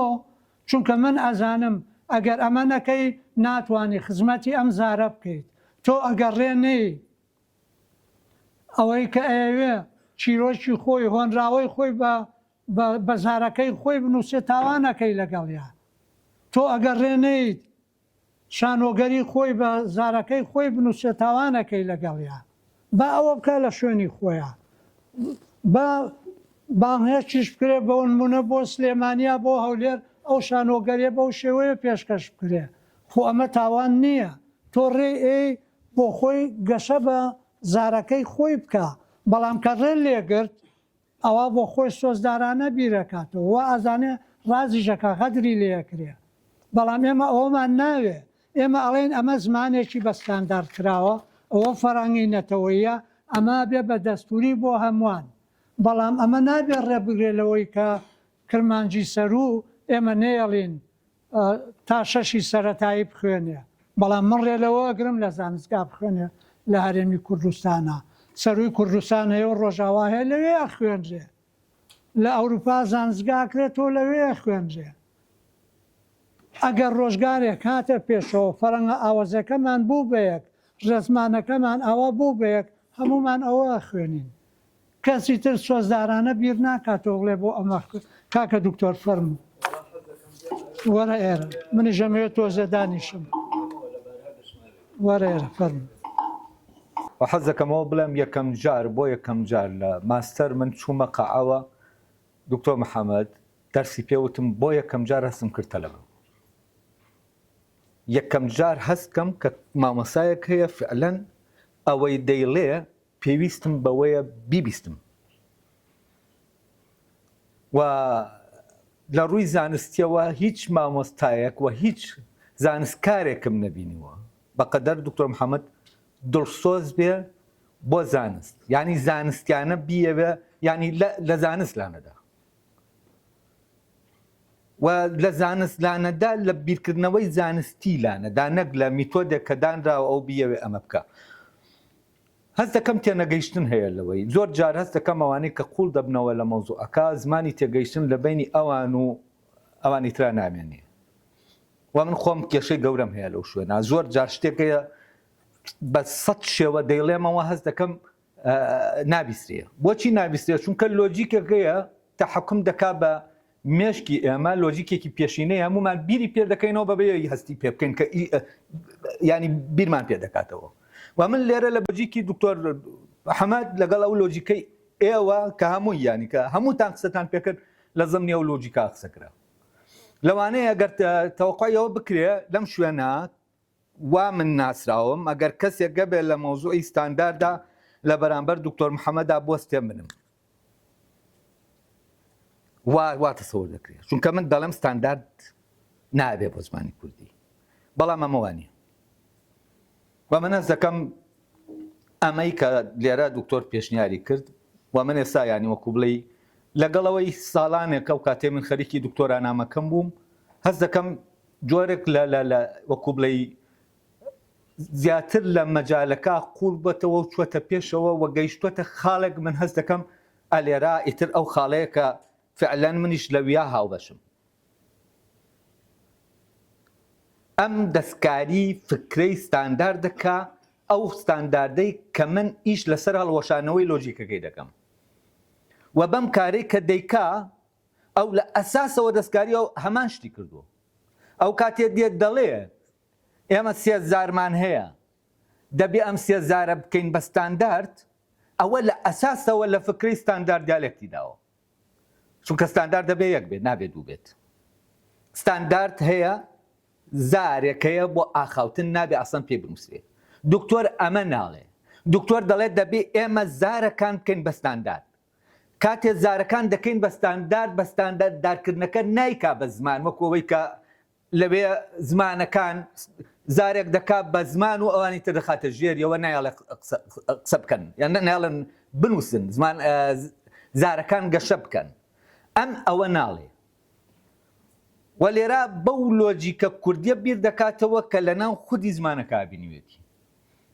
چونکە من ئەزانم ئەگەر ئەمە نەکەی ناتوانانی خزمەتی ئەم زارە بکەیت تۆ ئەگەڕێنەی ئەوەی کە ئەوێ چیرۆکی خۆی هۆنراوەی خۆی بە زارەکەی خۆی بنووسێ تاوانەکەی لەگەڵیا تۆ ئەگەڕێنەیت شانۆگەری خۆی بە زارەکەی خۆی بنووسێ تاوانەکەی لەگەڵیا با ئەوە بکە لە شوێنی خۆیان بانهێشتیش بکرێ بە نمونە بۆ سلێمانیا بۆ هەولێر ئەو شانۆگەریە بەو شێوەیە پێشکەش بکرێ خۆ ئەمە تاوان نییە تۆ ڕێ بۆ خۆی گەشە بە زارەکەی خۆی بکە بەڵام کە ڕێ لێگرت ئەوە بۆ خۆی سۆزدارانە بیرەکاتەوە وە ئازانێ ڕازیژەکە غەدری لێکرێ بەڵام ئێمە ئەوەمان ناوێ ئێمە ئەڵێن ئەمە زمانێکی بەستاندار کراوە ئەوە فەڕەنگی نەتەوەیە ئەمە بێ بە دەستوری بۆ هەمووان بەڵام ئەمە نابێت ڕێبگرێتەوەی کە کرمانجی سەرروو ئێمە نێڵین تا شەشی سەرەتایی بخوێنێ بەڵام من ڕێلەوە ئەگرم لە زانستگا بخوێنێ لە هەرێمی کوردستانە سەروی کوردستانەوە ڕۆژاوا هەیە لەوێ خوێنرێ لە ئەوروپا زانستگاکرێتەوە لەوێ خوێنرێ ئەگەر ڕۆژگارێک هاتە پێشەوە فەرەنگە ئاوازەکەمان بوو بەیەک ڕێزمانەکەمان ئەوە بوو بەیەک هەمومان ئەوە خوێنین کەسی تر سۆزدارانە بیر ناکاتەوەڵێ بۆ ئەمە کاکە دکتۆر فەرموو وەرە ئێرە منی ژەمەوێت تۆزە دانیشم وەرە ئێرە فەرموو حەز دەکەمەوە بڵێم یەکەم جار بۆ یەکەم جار لە ماستەر من چوومە قەعەوە دکتۆر محەممەد دەرسی پێوتم بۆ یەکەم جار هەستم کرد تەلەبە یەکەم جار هەستکەم کە مامەسایەک هەیە فعلەن ئەوەی دەیڵێ پێویستم بەوەیە بیبیستم و لە ڕووی زانستیەوە هیچ مامۆستایەک و هیچ زانستکارێکم نەبینیوە بەقەدەر دکتۆر محەممەد دڵسۆز بێ بۆ زانست یعنی زانستیانە بیەوێ ینی لە زانست لانەدا و لە زانست لانەدا لە بیرکردنەوەی زانستی لانەدا نەک لە میتۆدێک کە دانراوە ئەو بیەوێ ئەمە بکە هەست دەکەم تێنەگەیشتن هەیە لەوەی زۆر جار هەست دەکەم ئەوانەی کە قوڵ دەبنەوە لە مەوزوعەکە زمانی تێگەیشتن لە بینی ئەوان و ئەوانی ترا نامێنێ و من خۆم کێشەی گەورەم هەیە لەو شوێنە زۆر جار شتێکەیە بە 100 شێوە دەیڵێمەوە هەست دەکەم نابیستێ بۆچی نابیستێ چونکە لۆجیکێکەیە تەحەکم دەکا بە مێشکی ئێمە لۆجیکێکی پێشینەیە هەمومان بیری پێ دەکەینەوە بەبێ هەستی پێ بکەین کە ینی بیرمان پێ دەکاتەوە و من لێرە لە بەجیکی دکتۆر محەممەد لەگەڵ ئەو لۆجیکەی ئێوە کە هەمووی ینی کە هەمووتان قسەتان پێکرد لە زەمنی ئەو لۆجیکا قسەکرا لەوانەیە ئەگەر تەوەقعەوە بکرێ لەم شوێنە وا من ناسراوم ئەگەر کەسێک گەبێ لە مەوزوعی ستانداردا لە بەرامبەر دکتۆر محەممەدا بۆستێ منم وا تەسەوەر دەکرێت چونکە من دەڵێم ستاندارد نابێ بۆ زمانی کوردی بەڵام ئەمەوانە و من هەست دەکەم ئەمەی کە لێرە دکتۆر پێشنیاری کرد و من ئێستا ینی وەکو بڵێ لەگەڵەوەی ساڵانێکە و کاتێ من خەریکی دکتۆرانامەکەم بووم هەست دەکەم جۆرێک لە وەکو بڵێ زیاتر لە مەجالەکە قوڵ بێتەوە و چوەتە پێشەوە و گەیشتوەتە خاڵێک من هەست دەکەم ئەلێرا ئیتر ئەو خاڵەیە کە فعلەن منیش لەویا هاوبەشم. ئەم دەستکاری فکرەی ستاندار دەکا ئەو ستانداردەی کە من ئیش لەسەر هەڵوەشانەوەی لۆجیکەکەی دەکەم و بەم کارەی کە دەیکا ئەو لە ئەساسەوە دەستکاری ئەو هەمان شتی کردووە. ئەو کاتێ دێت دەڵێ ئێمە 3000مان هەیە دەبێ ئەم 3000 بکەین بە ستاندارد ئەوە لە ئەساسەوە لە فکری ستاندارد دیالێکتی داوە چونکە ستاندارد دەبێ یەک بێت نابێت دوو بێت. ستاندارد هەیە زارێک هەیە بۆ ئاخاوتن نابێ ئەسەن پێ بنووسێ. دکتۆر ئەمە ناڵێ دکتۆر دەڵێت دەبێ ئێمە زارەکان بکەین بە ستاندارد. کاتێ زارەکان دەکەین بە ستاندارد بە ستاندارد دارکردنەکە نایکا بە زمان وەکەوەی کە لەوێ زمانەکان زارێک دەکات بە زمان و ئەوانی تر دەخاتە ژێریەوە نایڵێ قسە بکەن یان ناڵن بنووسن زمان زارەکان گەشە بکەن. ئەم ئەوە ناڵێ و لێرە بەو لۆجیکە کوردیە بیر دەکاتەوە کە لەناو خودی زمانەکە بینیوێتی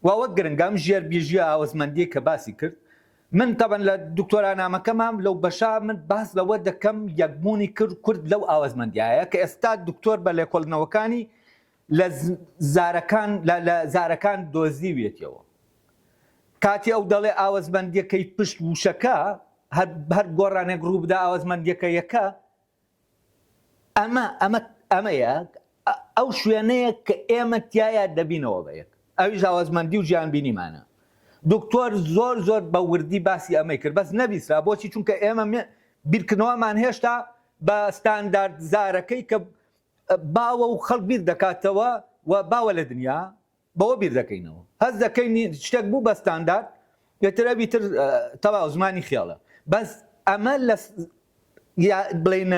واوە گرنگام ژێر بێژیە ئاوەزمەندیە کە باسی کرد. من تەبەن لە دکتۆرانامەکەمام لەو بەشا من باس لەوە دەکەم یەکبوونی کورد لەو ئاوەزمەندیایە کە ئێستا دکتۆر بە لێکۆڵنەوەکانی لە زارەکان دۆزیوێتەوە. کاتی ئەو دەڵێ ئاوەزمەندیەکەی پشت وشەکە هەر گۆڕانێک ڕوو بدا ئاوەزمەندیەکە یەکە ئەمەیە ئەو شوێنەیە کە ئێمە تایە دەبینەوە بە یەک ئەویش ئاوەزمەندی و ژیان بینیمانە. دکتۆر زۆر بە وردی باسی ئەمەی کرد بەس نەبیسترا بۆچی چونکە ئێمە بیرکردنەوەمان هێشتا بە ستاندارد زارەکەی کە باوە و خەڵک بیر دەکاتەوە و باوە لە دنیا بەوە بیر دەکەینەوە هەست دەکەین شتێک بوو بە ستاندارد یەترەبی تر تەواو زمانی خیاڵە. بەس ئەمە لە بڵێن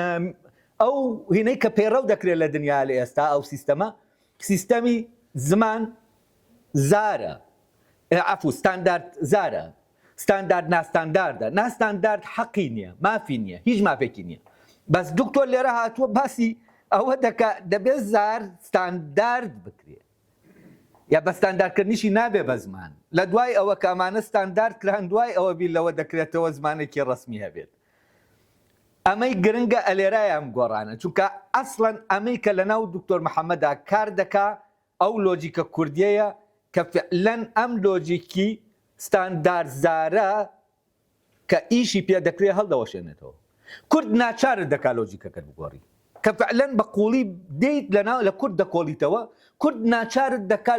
ئەو هینەی کە پەیڕەو دەکرێت لە دنیا لە ئێستا ئەو سیستەمی زمان زارە عفو ستاندارد زارە ستاندارد ناستانداردە ناستاندارد حەقی نییە مافی نییە هیچ مافێکی نییە. بەس دکتۆر لێرە هاتووە باسی ئەوە دەبێت زار ستاندارد بکرێت یا بە ستانداردکردنیشی نابێ بە زمان لە دوای ئەوە کە ئەمانە ستاندارد کران دوای ئەوە بیر لەوە دەکرێتەوە زمانێکی ڕسمی هەبێت. ئەمەی گرنگە ئەلێرایان گۆڕانە چونکە ئەسڵەن ئەمەی کە لە ناو دکتۆر محەممەدا کار دەکا ئەو لۆجیکە کوردیەیە کە فعلەن ئەم لۆجیکی ستاندارد زارە کە ئیشی پێ دەکرێت هەڵدەوەشێنێتەوە. کورد ناچارت دەکا لۆجیکەکەت بگۆڕی کە فعلەن بە قوڵی دەیت لە کورد دەکۆڵیتەوە کورد ناچارت دەکا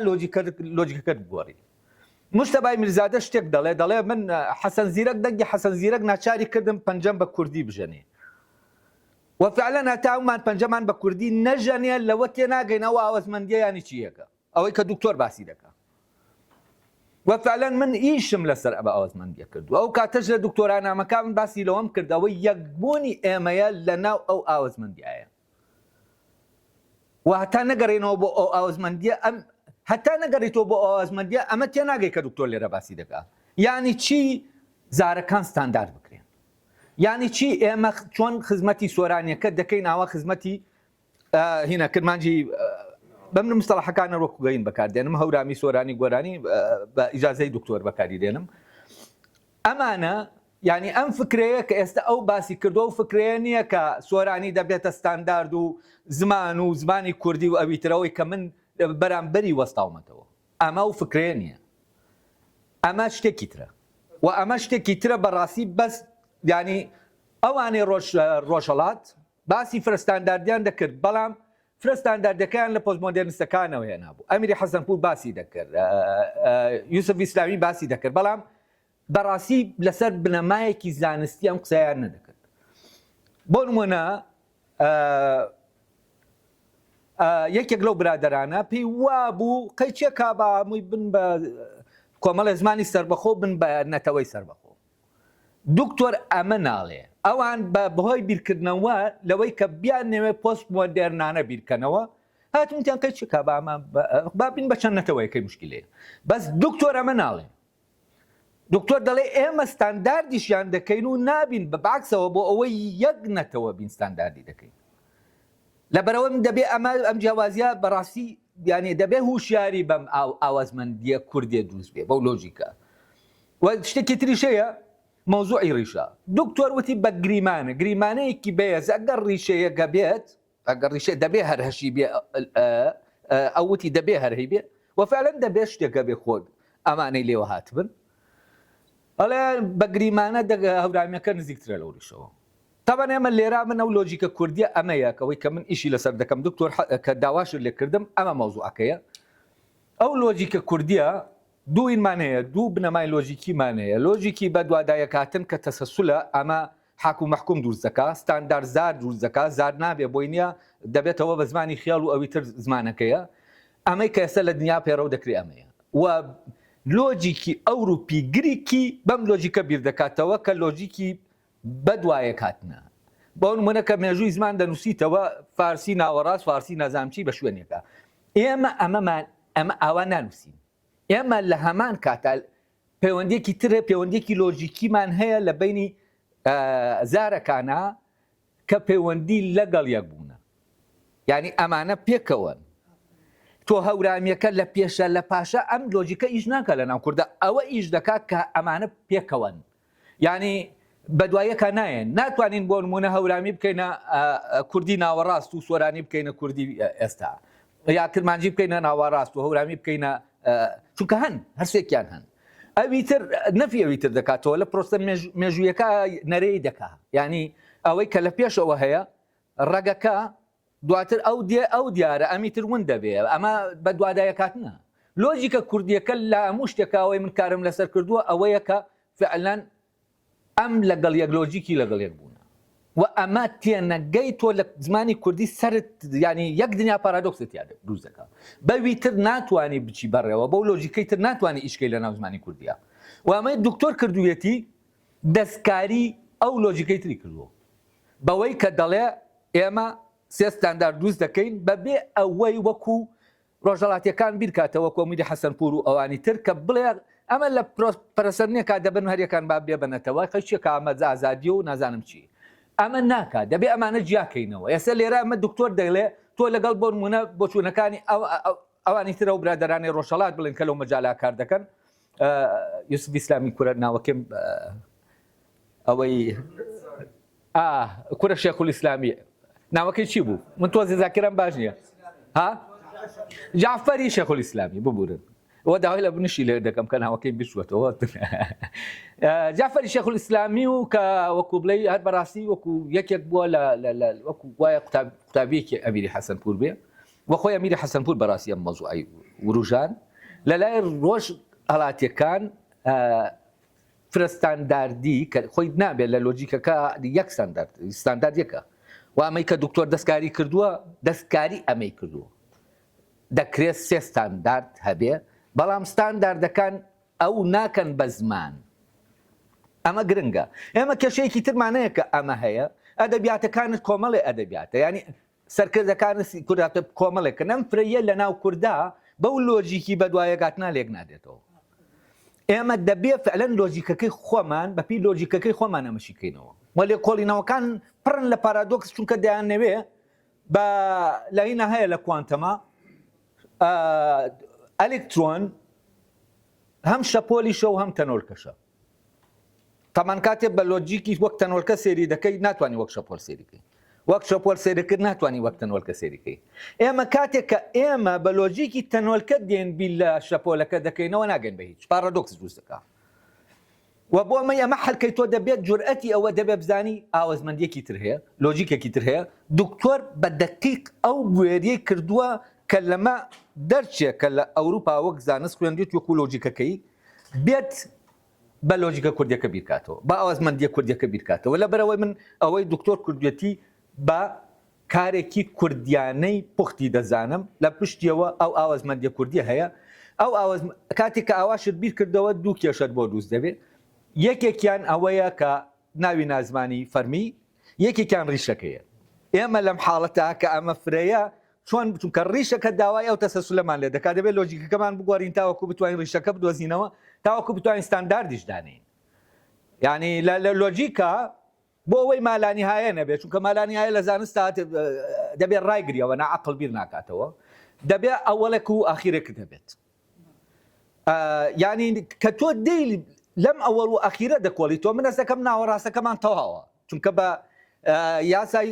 لۆجیکەکەت بگۆڕی. مشتەبای میرزادە شتێک دەڵێ من حەسەن زیرەک دەنگی حەسەن زیرەک ناچاری کردم پەنجەم بە کوردی بژەنێ وفعلەن هەتاومان پەنجەمان بە کوردی نەژەنێ لەوە تێناگەینەوە ئاوەزمەندیە ینی چیەکە ئەوەی کە دکتۆر باسی دەکا وفعلەن من ئیشم لەسەر ئەبە ئاوەزمەندیە کردو ئەو کاتەش لە دکتۆرانامەکە من باسی لەوەم کردەوە یەکبوونی ئێمەیە لە ناو ئەو ئاوەزمەندیایە و هەتا نەگەڕێنەوە بۆ ئەو ئاوەزمەندیە هەتا نەگەڕێتەوە بۆ ئاوەزمەندیە ئەمە تێناگەی کە دکتۆر لێرە باسی دەکا یعنی چی زارەکان ستاندارد بکرێن یعنی چی ئێمە چۆن خزمەتی سۆرانیەکە دەکەین ئاوا خزمەتی هینە کرمانجی بەم مستەڵەحەکانە ڕۆکوگەین بەکاردێنم هەورامی سۆرانی گۆرانی بە ئیجازەی دکتۆر بەکاری دێنم ئەمانە ینی ئەم فکرەیە کە ئێستا ئەو باسی کردو و فکرەیە نییە کە سۆرانی دەبێتە ستاندارد و زمانی کوردی و ئەویترەوەی کە من بەرامبەری وەستاومەتەوە ئەمە و فکرەیە نییە ئەمە شتێکی ترە و ئەمە شتێکی ترە بەڕاستی بەس ینی ئەوانەی ڕۆژهەڵات باسی فرەستانداردیان دەکرد بەڵام فرەستانداردەکەیان لە پۆستمۆدێرنستەکانەوە هێنابوو ئەمیری حەسەنپور باسی دەکرد یوسف ئیسلامی باسی دەکرد بەڵام بەڕاستی لەسەر بنەمایەکی زانستی ئەم قسەیان نەدەکرد. بۆ نمونە یەکێک لەو برادەرانە پێی وابوو قەیچێ کابامووی بن بە کۆمەڵە زمانی سەربەخۆ بن بە نەتەوەی سەربەخۆ دکتۆر ئەمە ناڵێ ئەوان بە بەهۆی بیرکردنەوە لەوەی کە بیان نەوێ پۆست مۆدێرنانە بیرکەنەوە هاتوونتیان قەیچێ کابامان بابین بە چەند نەتەوەیەکەی مشکلەیە بەس دکتۆر ئەمە ناڵێ دکتۆر دەڵێ ئێمە ستانداردیشیان دەکەین و نابین بەعکسەوە بۆ ئەوەی یەک نەتەوە بین ستانداردی دەکەین لەبەرەوە من دەبێ ئەم جیاوازیە بەڕاستی یانێ دەبێ هوشیاری بەم ئاوازمەندیە کوردێ دروست بێ بەو لۆژیکە و شتێکی تریشەیە مەوزوعی ڕیشە دکتۆر وتی بە گریمانەیەکی بەیەز ئەگەر ڕیشەیەکە بێت ئەگەر ڕیشە دەبێ هەرهەشی بێ ئەو وتی دەبێ هەرهی بێ وەفعلەن دەبێ شتێکە بێ خۆت ئەمانەی لێوە هاتبن ئەڵێ بە گریمانە هەورامیەکە نزیکترە لەو ڕیشەوە تاوان ئێمە لێرا من ئەو لۆجیکە کوردیە ئەمەیە کەوەی کە من ئیشی لەسەر دەکەم دکتۆر کە داواشت لێ کردم ئەمە مەوزوعەکەیە ئەو لۆجیکە کوردیە دوو ئینمانەیە دوو بنەمای لۆژیکیمانەیە لۆژیکی بە دوادایەکاتن کە تەسەسولە ئەمە حاکو مەحکوم دروست دەکا ستاندار زار دروست دەکا زار نابێ بۆی نییە دەبێتەوە بە زمانی خیاڵ و ئەوی تر زمانەکەیە ئەمەی کە ئێستا لە دنیا پێڕەو دەکرێت ئەمەیە و لۆجیکی ئەوروپی گریکی بەم لۆجیکە بیر دەکاتەوە کە لۆجیکی بەدوایە کاتنە بۆ نمونە کە مێژووی زمان دەنووسیتەوە فارسی ناوەڕاست فارسی نازانچی بە شوێنێکە ئێمە ئەمە ئاوا نانووسین ئێمە لە هەمان کاتا پەیوەندێکی ترە پەیوەندێکی لۆژیکیمان هەیە لە بینی زارەکانە کە پەیوەندی لەگەڵ یەک بوونە یعنی ئەمانە پێکەوەن تۆ هەورامیەکە لە پێشە لە پاشە ئەم لۆجیکە ئیش ناکە لە ناو کوردە ئەوە ئیش دەکات کە ئەمانە پێکەوەن ینی بەدوایەکە نایەن ناتوانین بۆ نمونە هەورامی بکەینە کوردی ناوەڕاست و سۆرانی بکەینە کوردی ئێستا یا کرمانجی بکەینە ناوەڕاست و هەورامی بکەینە چونکە هەن هەرسێکیان هەن ئەویتر نەفیەویتر دەکاتەوە لە پرۆسە مێژوویەکە نەرەی دەکا ینی ئەوەی کە لە پێشەوە هەیە ڕەگەکە دواتر ئەو دیارە ئەمیتر ون دەبێ ئەمە بە دوادایەکاتنە لۆجیکە کوردیەکە لە هەموو شتێکەوەی من کارم لەسەر کردووە ئەوەیە کە فعلەن ئەم لەگەڵ یەک لۆجیکی لەگەڵ یەک بوونە و ئەمە تێنەگەی تۆ لە زمانی کوردی سرت ینی یەک دنیا پارادۆکست یادە دروست دەکات بەوی تر ناتوانانی بچی بەڕێوە بەو لۆجیکەی تر ناتوانانی ئیشکەی لە ناو زمانی کوردیە و ئەمەی دکتۆر کردوویەتی دەستکاری ئەو لۆجیکەی تری کردووە بەوەی کە دەڵێ ئێمە سێ ستاندارد دروست دەکەین بەبێ ئەوەی وەکو ڕۆژهەڵاتیەکان بیرکاتەوە کۆمیدی حەسەنپور و ئەوانی تر کە بڵێ ئەمە لە پەرەسەرنیەکە دەبن هەریەکان با بێ بنەتەوە خەشیێکە ئەمە ئازادی و نازانم چی ئەمە ناکات دەبێ ئەمانە جیاکەینەوە ئێستا لێرە ئەمە دکتۆر دەڵێ تۆ لەگەڵ بۆ نمونە بۆچوونەکانی ئەوانی ترە و برادەرانی ڕۆژهەڵات بڵێن کە لەو مەجالا کار دەکەن یوسف ئیسلامی کورە ناوەکەم ئەوەی کورە شێخول ئیسلامی ناوەکەی چی بوو من تۆزی زاکرم باش نییە ها جعفەری شێخول ئیسلامی ببورن ئەوە داوای لە بنشی لێ دەکەم کە ناوەکەی بشوێتەوە جعفەری شێخول ئیسلامی و کە وەکو بڵێ هەر بەڕاستی وەکو یەکێک بووە وەکو وایە قوتابیەکی ئەمیری حەسەنپور بێ وەخۆی ئەمیری حەسەنپور بەڕاستی ئەم مەوزوعی وروژان لەلای ڕۆژ هەڵاتیەکان فرستانداردی کە خۆی نابێت لە لۆجیکەکە یەک ستاندارد یەکە و ئەمەی کە دکتۆر دەستکاری کردووە دەستکاری ئەمەی کردووە دەکرێت سێ ستاندارد هەبێ بەڵام ستانداردەکان ئەو ناکەن بە زمان ئەمە گرنگە ئێمە کێشەیەکی ترمانەیە کە ئەمە هەیە ئەدەبیاتەکانت کۆمەڵی ئەدەبیاتە ینی سەرکردەکانت کورداتە کۆمەڵێکە نەم فرەیە لە ناو کووردا بەو لۆجیکی بەدوایەگاتنا لێک نادێتەوە ئێمە دەبێ فعلەن لۆجیکەکەی خۆمان بەپی لۆجیکەکەی خۆمان ئەمەشیکەینەوە وەلێ کۆڵینەوەکان پڕن لە پارادۆکس چونکە دەیانەوێ بە لەینە هەیە لە کوانتەما ئەلکترۆن هەم شەپۆلیشە و هەم تەنۆرکەشە تەمان کاتێک بە لۆجیکی وەک تەنۆرکە سێری دەکەی ناتوانانی وەک شەپۆل سێریکەی وەک شەپۆل سێریکرد ناتوانانی وەک تەنۆرکە سێریکەی ئێمە کاتێک کە ئێمە بە لۆجیکی تەنۆرکە دێن بیل لە شەپۆلەکە دەکەینەوە ناگەن بە هیچ پارادۆکس دروست دەکات و بۆ ئەمە حەلکەی تۆ دەبێت جورئەتی ئەوە دەبێت بزانی ئاوەزمەندیەکی تر هەیە لۆجیکێکی تر هەیە دکتۆر بە دەقیق ئەو بوێریەی کردووە کە لەمە دەرچێت کە لە ئەوروپا وەک زانست خوێندێت وەکو لۆجیکەکەی بێت بە لۆجیکە کوردیەکە بیرکاتەوە بە ئاوەزمەندیە کوردیەکە بیرکاتەوە لەبەرەوەی من ئەوەی دکتۆر کردوێتی بە کارێکی کوردیانەی پوختی دەزانم لە پشتیەوە ئەو ئاوەزمەندیە کوردی هەیە ئەو کاتێک کە ئاواشت بیر کردەوە دوو کێشت بۆ دروست دەبێت یەکێکیان ئەوەیە کە ناوی نازمانی فەرمی یەکێکیان ڕیشەکەیە ئێمە لەم حاڵەتە کە ئەمە فرەیە چۆن چونکە ڕیشەکە داوای ئەو تەسەسولەمان لێ دەکات دەبێت لۆجیکەکەمان بگوارین تاوەکو بتوانین ڕیشەکە بدۆزینەوە تاوەکو بتوانین ستانداردیش دانین یعنی لە لۆجیکە بۆ ئەوەی مالانی هایە نەبێت چونکە مالانی هایە لە زانست دەبێت ڕایگریەوە نەعەقڵ بیر ناکاتەوە دەبێت ئەوەڵێک و ئاخیرێکت هەبێت ینی کە تۆ دەی لەم ئەوەڵ و ئەخیرە دەکۆڵی تۆ من ئەسەکەم ناوەڕاستەکەمان تەواوە چونکە بە یاسای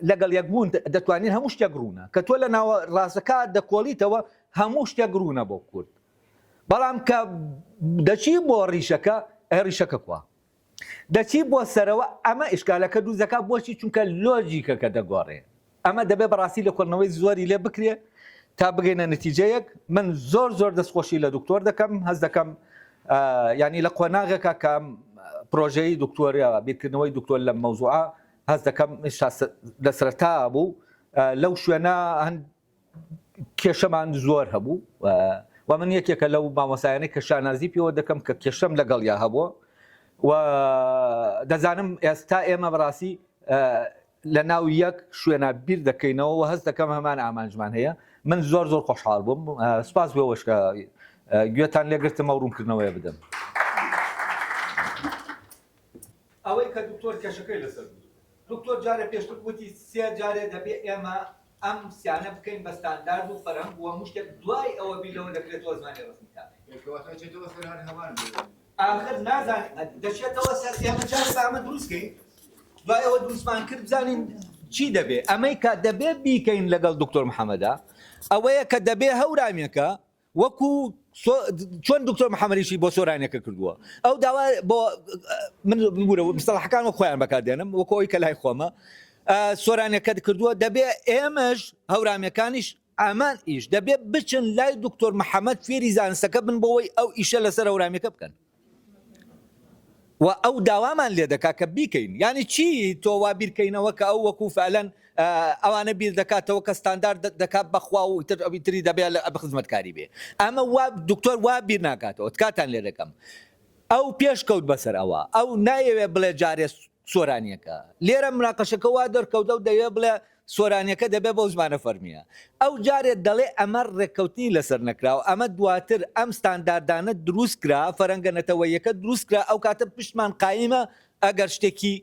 لەگەڵ یەکبوون دەتوانین هەموو شتێک ڕوونە کە تۆ لە ناوەڕاستەکە دەکۆڵیتەوە هەموو شتێک ڕوونە بۆ کورد بەڵام کە دەچی بۆ ڕیشەکە ڕیشەکە کووە دەچی بۆ سەرەوە ئەمە ئیشکالەکە دووزەکە بۆچی چونکە لۆجیکەکە دەگۆڕێ ئەمە دەبێت بەڕاستی لە کۆڵنەوەی زۆری لێ بکرێ تا بگەینە نەتیجەیەک من زۆر دەستخۆشی لە دکتۆر دەکەم هەز دەکەم ینی لە قۆناغێکە کە پرۆژەی دکتۆریە بیرکردنەوەی دکتۆر لە مەوزوعە هەز دەکەم لە سەرەتا بوو لەو شوێنە هەند کێشەمان زۆر هەبوو و من یەکێکە لەو مامۆسایانەی کە شانازی پێوە دەکەم کە کێشەم لەگەڵیا هەبووە و دەزانم ئێستا ئێمە بەڕاستی لە ناو یەک شوێنە بیر دەکەینەوە و هەست دەکەم هەمان ئامانجمان هەیە من زۆر خۆشحاڵ بووم سپاس بێەوەشکە گوێتان لێگرتم ئەو ڕوونکردنەوەی بدەم ئەوەی کە دکتۆر کێشەکەی لەسەر دکتۆر جارە پێشتر گوتی سێ جارێ دەبێت ئێمە ئەم سیانە بکەین بە ستاندارد و فەرهەنگ و هەموو شتێک دوای ئەوە بیرەوە دەکرێتەوە زمانی ڕسمیکار ئاخر نازانین دەچێتەوە سەر ئێمە جارە بە ئەمە دروستکەین دوای ئەوە دروستمان کرد بزانین چی دەبێت ئەمەی کە دەبێت بیکەین لەگەڵ دکتۆر محەممەدا ئەوەیە کە دەبێت هەورامێکە وەکو چۆن دکتۆر محەممەدیشی بۆ سۆرانەکە کردووە ئەو داوا بۆ من مستەڵحەکان خۆیان بەکاردێنم وەکەوەی کە لای خۆمە سۆرانەکە کردووە دەبێت ئێمەش هەورامەکانیش ئامان ئیش دەبێت بچن لای دکتۆر محەممەد فێری زانستەکە بن بۆەوەی ئەو ئیشە لەسەر هەورامەکە بکەن و ئەو داوامان لێ دەکا کە بیکەین ینی چی تۆ وا بیرکەینەوە کە ئەو وەکو فعلەن ئەوانە بیر دەکاتەوە کە ستاندارد دەکات بەخوا و ئیتری دەبێت بە خزمەتکاری بێ ئەمە دکتۆر وا بیر ناکاتەوە تکاتان لێ دەکەم ئەو پێشکەوت بەسەر ئەوە ئەو نایەوێت بڵێ جارێ سۆرانیەکە لێرە مراقەشەکە وا دەرکەوتە و دەوێت بڵێ سۆرانیەکە دەبێت بۆ زمانە فەرمیە ئەو جارێت دەڵێ ئەمە ڕێککەوتنی لەسەر نەکراوە ئەمە دواتر ئەم ستانداردانە دروست کرا فەرەنگەنەتەوەیەکە دروست کرا ئەو کاتە پشتمان قایمە ئەگەر شتێکی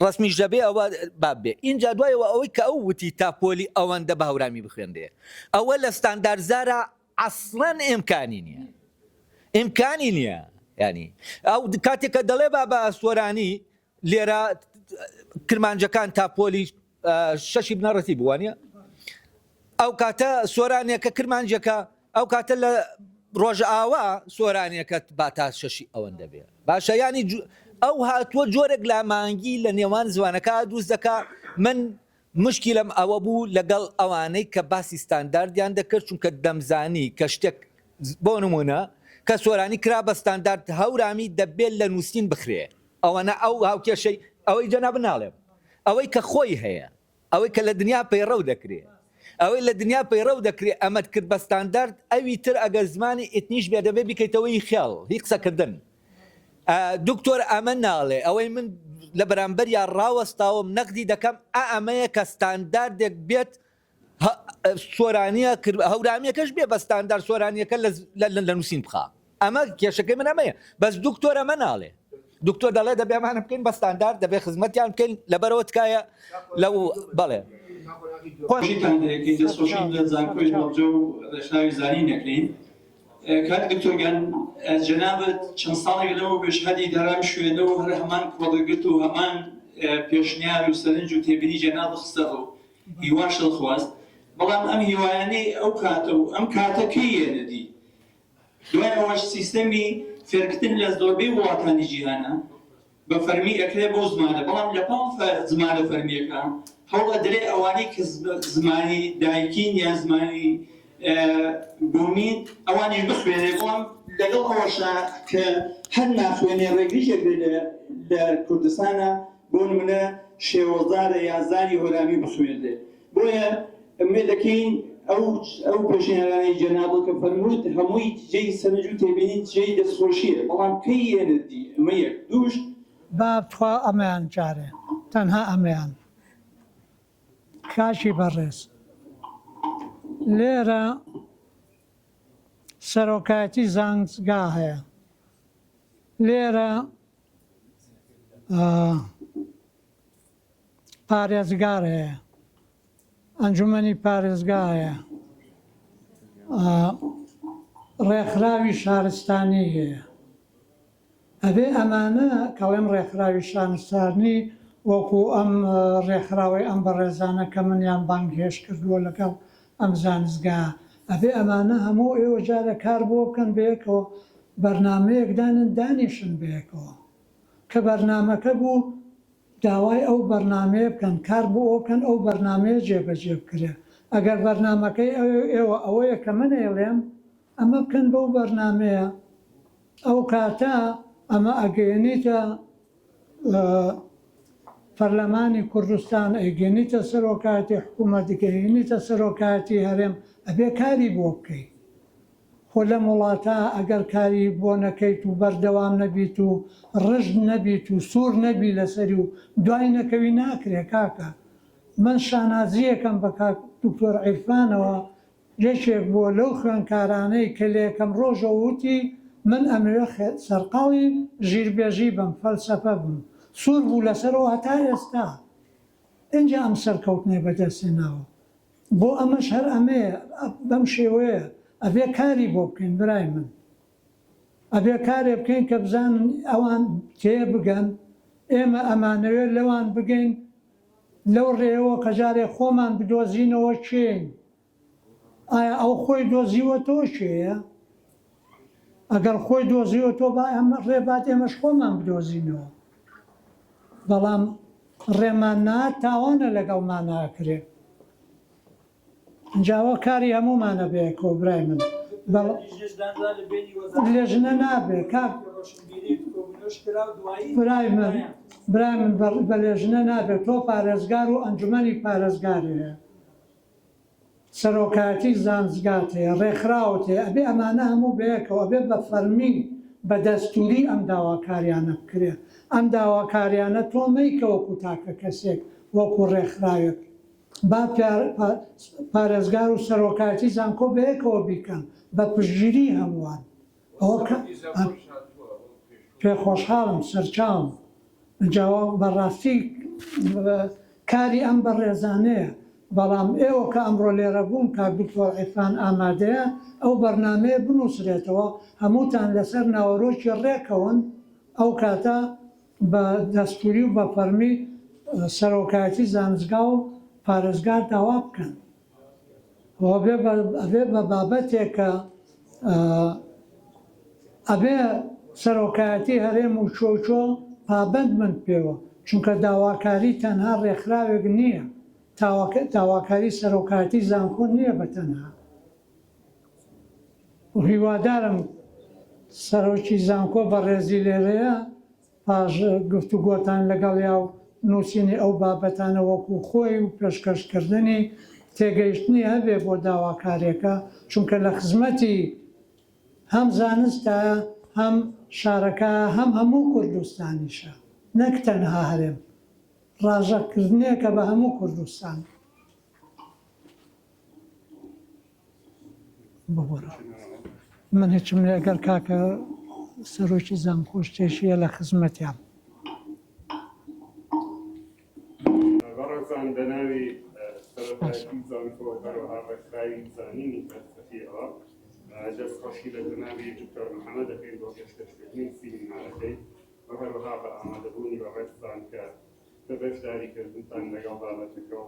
ڕسمیش دەبێ ئەوە باب بێ اینجا دوایەوە ئەوەی کە ئەو وتی تاپۆلی ئەوەندە بە هەورامی بخوێندێ ئەوە لە ستانداردزارە عەسڵەن ئیمکانی نییە ینی ئەو کاتێککە دەڵێ بە سۆرانی لێرە کرمانجەکان تاپۆلی شەشی بنەڕەتی بوانە ئەو کاتە سۆرانێکە کرمانجەکە ئەو کاتە لە ڕۆژە ئاوا سۆرانێکە باتا شەشی ئەوەندە بێ باشە ینی ئەو هاتووە جۆرێک لە مانگی لە نێوان زوانەکە دروست دەکا من مشکلم ئەوە بوو لەگەڵ ئەوانەی کە باسی ستانداردیان دەکرد چونکە دەمزانی کە شتێک بۆ نمونە کە سۆرانی کرا بە ستاندارد هەورامی دەبێت لە نووسین بخرێ ئەوەنە ئەو هاوکێشەی ئەوەی جەناب ناڵێم ئەوەی کە خۆی هەیە ئەوەی کە لە دنیا پەیڕەو دەکرێت ئەوەی لە دنیا پەیڕەو دەکرێت ئەمەد کرد بە ستاندارد ئەوی تر ئەگەر زمانی ئێتنیش بێ دەبێت بیکەیتەوەی خیاڵ هی قسەکردن دکتۆر ئەمە ناڵێ ئەوەی من لە بەرامبەر یان ڕاوەستاوم نەقدی دەکەم ئەمەیە کە ستانداردێک بێت سۆرانیە هەورامیەکەش بێ بە ستاندارد سۆرانیەکە لە نووسین بخا ئەمە کێشەکەی من ئەمەیە بەس دکتۆر ئەمە ناڵێ دکتۆر دەڵێ دەبێمانە بکەین بە ستاندارد دەبێت خزمەتیان بکەین لەبەرەوە تکایە لەو بەڵێ خۆشیتان دەکەین دەستخۆشی لە زانکۆی هەڵبجە و ڕێژناوی زانی نەکەین کاتی دکتۆرگیان جەنابەت چەند ساڵێک لەوە پێشهادی دارام شوێنە و هەر هەمان کۆڵەگرت و هەمان پێشنیار و سەرنج و تێبینی جەناب خستە و هیوا شەڵخواست بەڵام ئەم هیوایانەی ئەو کاتە و ئەم کاتەکەی یێنەدی دوای ئەوەش سیستەمی فێرکردن لە زۆربەی وڵاتانی جیهانە بە فەرمی ئەکرێ بۆ زمانە بەڵام لە پاڵ زمانە فەرمیەکە هەوڵ ئەدرێ ئەوانەی کە زمانی دایکین یان زمانی بوومین ئەوانیش بخوێنێ بۆم لەگەڵ ئەوەشە کە هەر ناخوێنێ ڕێگریشێک لە کوردستانە بۆ نمونە شێوەزارە یا زاری هۆرامی بخوێنێ بۆیە ئەمێ دەکەین ئەو پێشێنەرانی جەنابڵ کە فەرمووت هەمووی جێی سەرنج و تێبینی جێی دەستخۆشیە بەڵام کەی یێنەتی ئەمە یەک دووش با بخوا ئەمەیان جارێ تەنها ئەمەیان کاشی بەڕێز لێرە سەرۆکایەتی زانستگا هەیە، لێرە پارێزگار هەیە، ئەنجومەنی پارێزگا هەیە، ڕێکخراوی شارستانی هەیە. ئەبێ ئەمانە کەڵێم ڕێکخراوی شارستانی وەکو ئەم ڕێکخراوەی ئەم بەڕێزانە کە منیان بانگ هێش کردووە لەگەڵ ئەم زانستگا، ئەبێ ئەمانە هەموو ئێوە جارە کار بۆ بکەن بەیەکەوە، بەرنامەیەکدانن دانیشن بەیەکەوە کە بەرنامەکە بوو داوای ئەو بەرنامەیە بکەن، کار بۆ ئەو بکەن ئەو بەرنامەیە جێبەجێ بکرێ. ئەگەر بەرنامەکەی ئێوە ئەوەیە کە من ئێڵێم ئەمە بکەن بەو بەرنامەیە، ئەو کاتە ئەمە ئەگەیەنیتە پەرلەمانی کوردستان، ئەیگەنیتە سەرۆکایەتی حکوومەت، دەگەیەنیتە سەرۆکایەتی هەرێم، ئەبێ کاری بۆ بکەیت. خۆ لەم وڵاتە ئەگەر کاری بۆ نەکەیت و بەردەوام نەبیت و ڕژ نەبیت و سوور نەبی لەسەری و دوای نەکەوی ناکرێ کاکە. من شانازیەکەم بە کاک دکتۆر عیرفانەوە، یەکێک بووە لەو خوێندکارانەی کە لە یەکەم ڕۆژە وتی من ئەمەوێ سەرقاڵی ژیربێژی بم، فەلسەفە بم، سوور بوو لەسەرەوە هەتا ئێستا. اینجا ئەم سەرکەوتنێ بەدەستێناوە. بۆ ئەمەش هەر ئەمەیە، بەم شێوەیە ئەبێ کاری بۆ بکەین برای من، ئەبێ کارێ بکەین کە بزانن ئەوان تێ بگەن، ئێمە ئەمانەوێت لەوان بگەین لەو ڕێەوە کە جارێ خۆمان بدۆزینەوە چێن. ئایا ئەو خۆی دۆزیوە تۆ چێە؟ ئەگەر خۆی دۆزیوە تۆ با ئەمە ڕێبات ئێمەش خۆمان بدۆزینەوە، بەڵام ڕێمان نات تاوانە لەگەڵمان ناکرێت. ئەنجاوە کاری هەمومانە بەیەکەوە برای من، لێژنە نابێ برای من بە لێژنە نابێت. تۆ پارێزگار و ئەنجومەنی پارێزگاری هەیە، سەرۆکایەتی زانستگات هەیە، ڕێکخراوت هەیە، ئەبێ ئەمانە هەموو بەیەکەوە ئەبێ بە فەرمی بە دەستوری ئەم داواکاریانە بکرێ. ئەم داواکاریانە تۆ مەیکە وەکو تاکە کەسێک وەکو ڕێکخراوێک، با پارێزگار و سەرۆکایەتی زانکۆ بەیەکەوە بیکەن بە پشتگیری هەمووان. ئەوە پێ خۆشحاڵم، سەرچاوم. ئەنجاوە بەڕاستی کاری ئەم بەڕێزانەیە، بەڵام ئێوە کە ئەمڕۆ لێرە بوون کاک دکتۆر عیرفان ئامادەیە ئەو بەرنامەیە بنووسرێتەوە، هەمووتان لەسەر ناوەڕۆکی ڕێکەون، ئەو کاتە بە دەستوری و بە فەرمی سەرۆکایەتی زانستگا و پارێزگار داوا بکەن. ئەبێ بە بابەتێک کە ئەبێ سەرۆکایەتی هەرێم و چۆچۆ پابند من پێوە، چونکە داواکاری تەنها ڕێکخراوێک نییە، داواکاری سەرۆکایەتی زانکۆ نییە بەتەنها. هیوادارم سەرۆکی زانکۆ بەڕێزی لێرەیە پاش گفتوگۆتان لەگەڵ یا و نووسینی ئەو بابەتانە وەکو خۆی و پێشکەشکردنی تێگەیشتنی هەبێ بۆ داواکارێکە، چونکە لە خزمەتی هەم زانستە هەم شارەکە هەم هەموو کوردستانیشە، نەک تەنها هەرێم، ڕاژەکردنێکە بە هەموو کوردستان. ببڕە من هیچم لێ ئەگەر کاکە سەرۆکی زانکۆ شتێشیە لە خزمەتیان. بەڕێزان بەناوی سەرۆکایەتی زانکۆ هەروەها ڕێکخراوی زانینی فەلسەفیەوە دەستخۆشی لە جەنابی دکتۆر محەممەد دەکەین بۆ پێشکەشکردنی سیمینارەکەی و هەروەها بە ئامادەبوونی بە ڕێزان کە بە بەشداریکردنتان لەگەڵ بابەتەکەەوە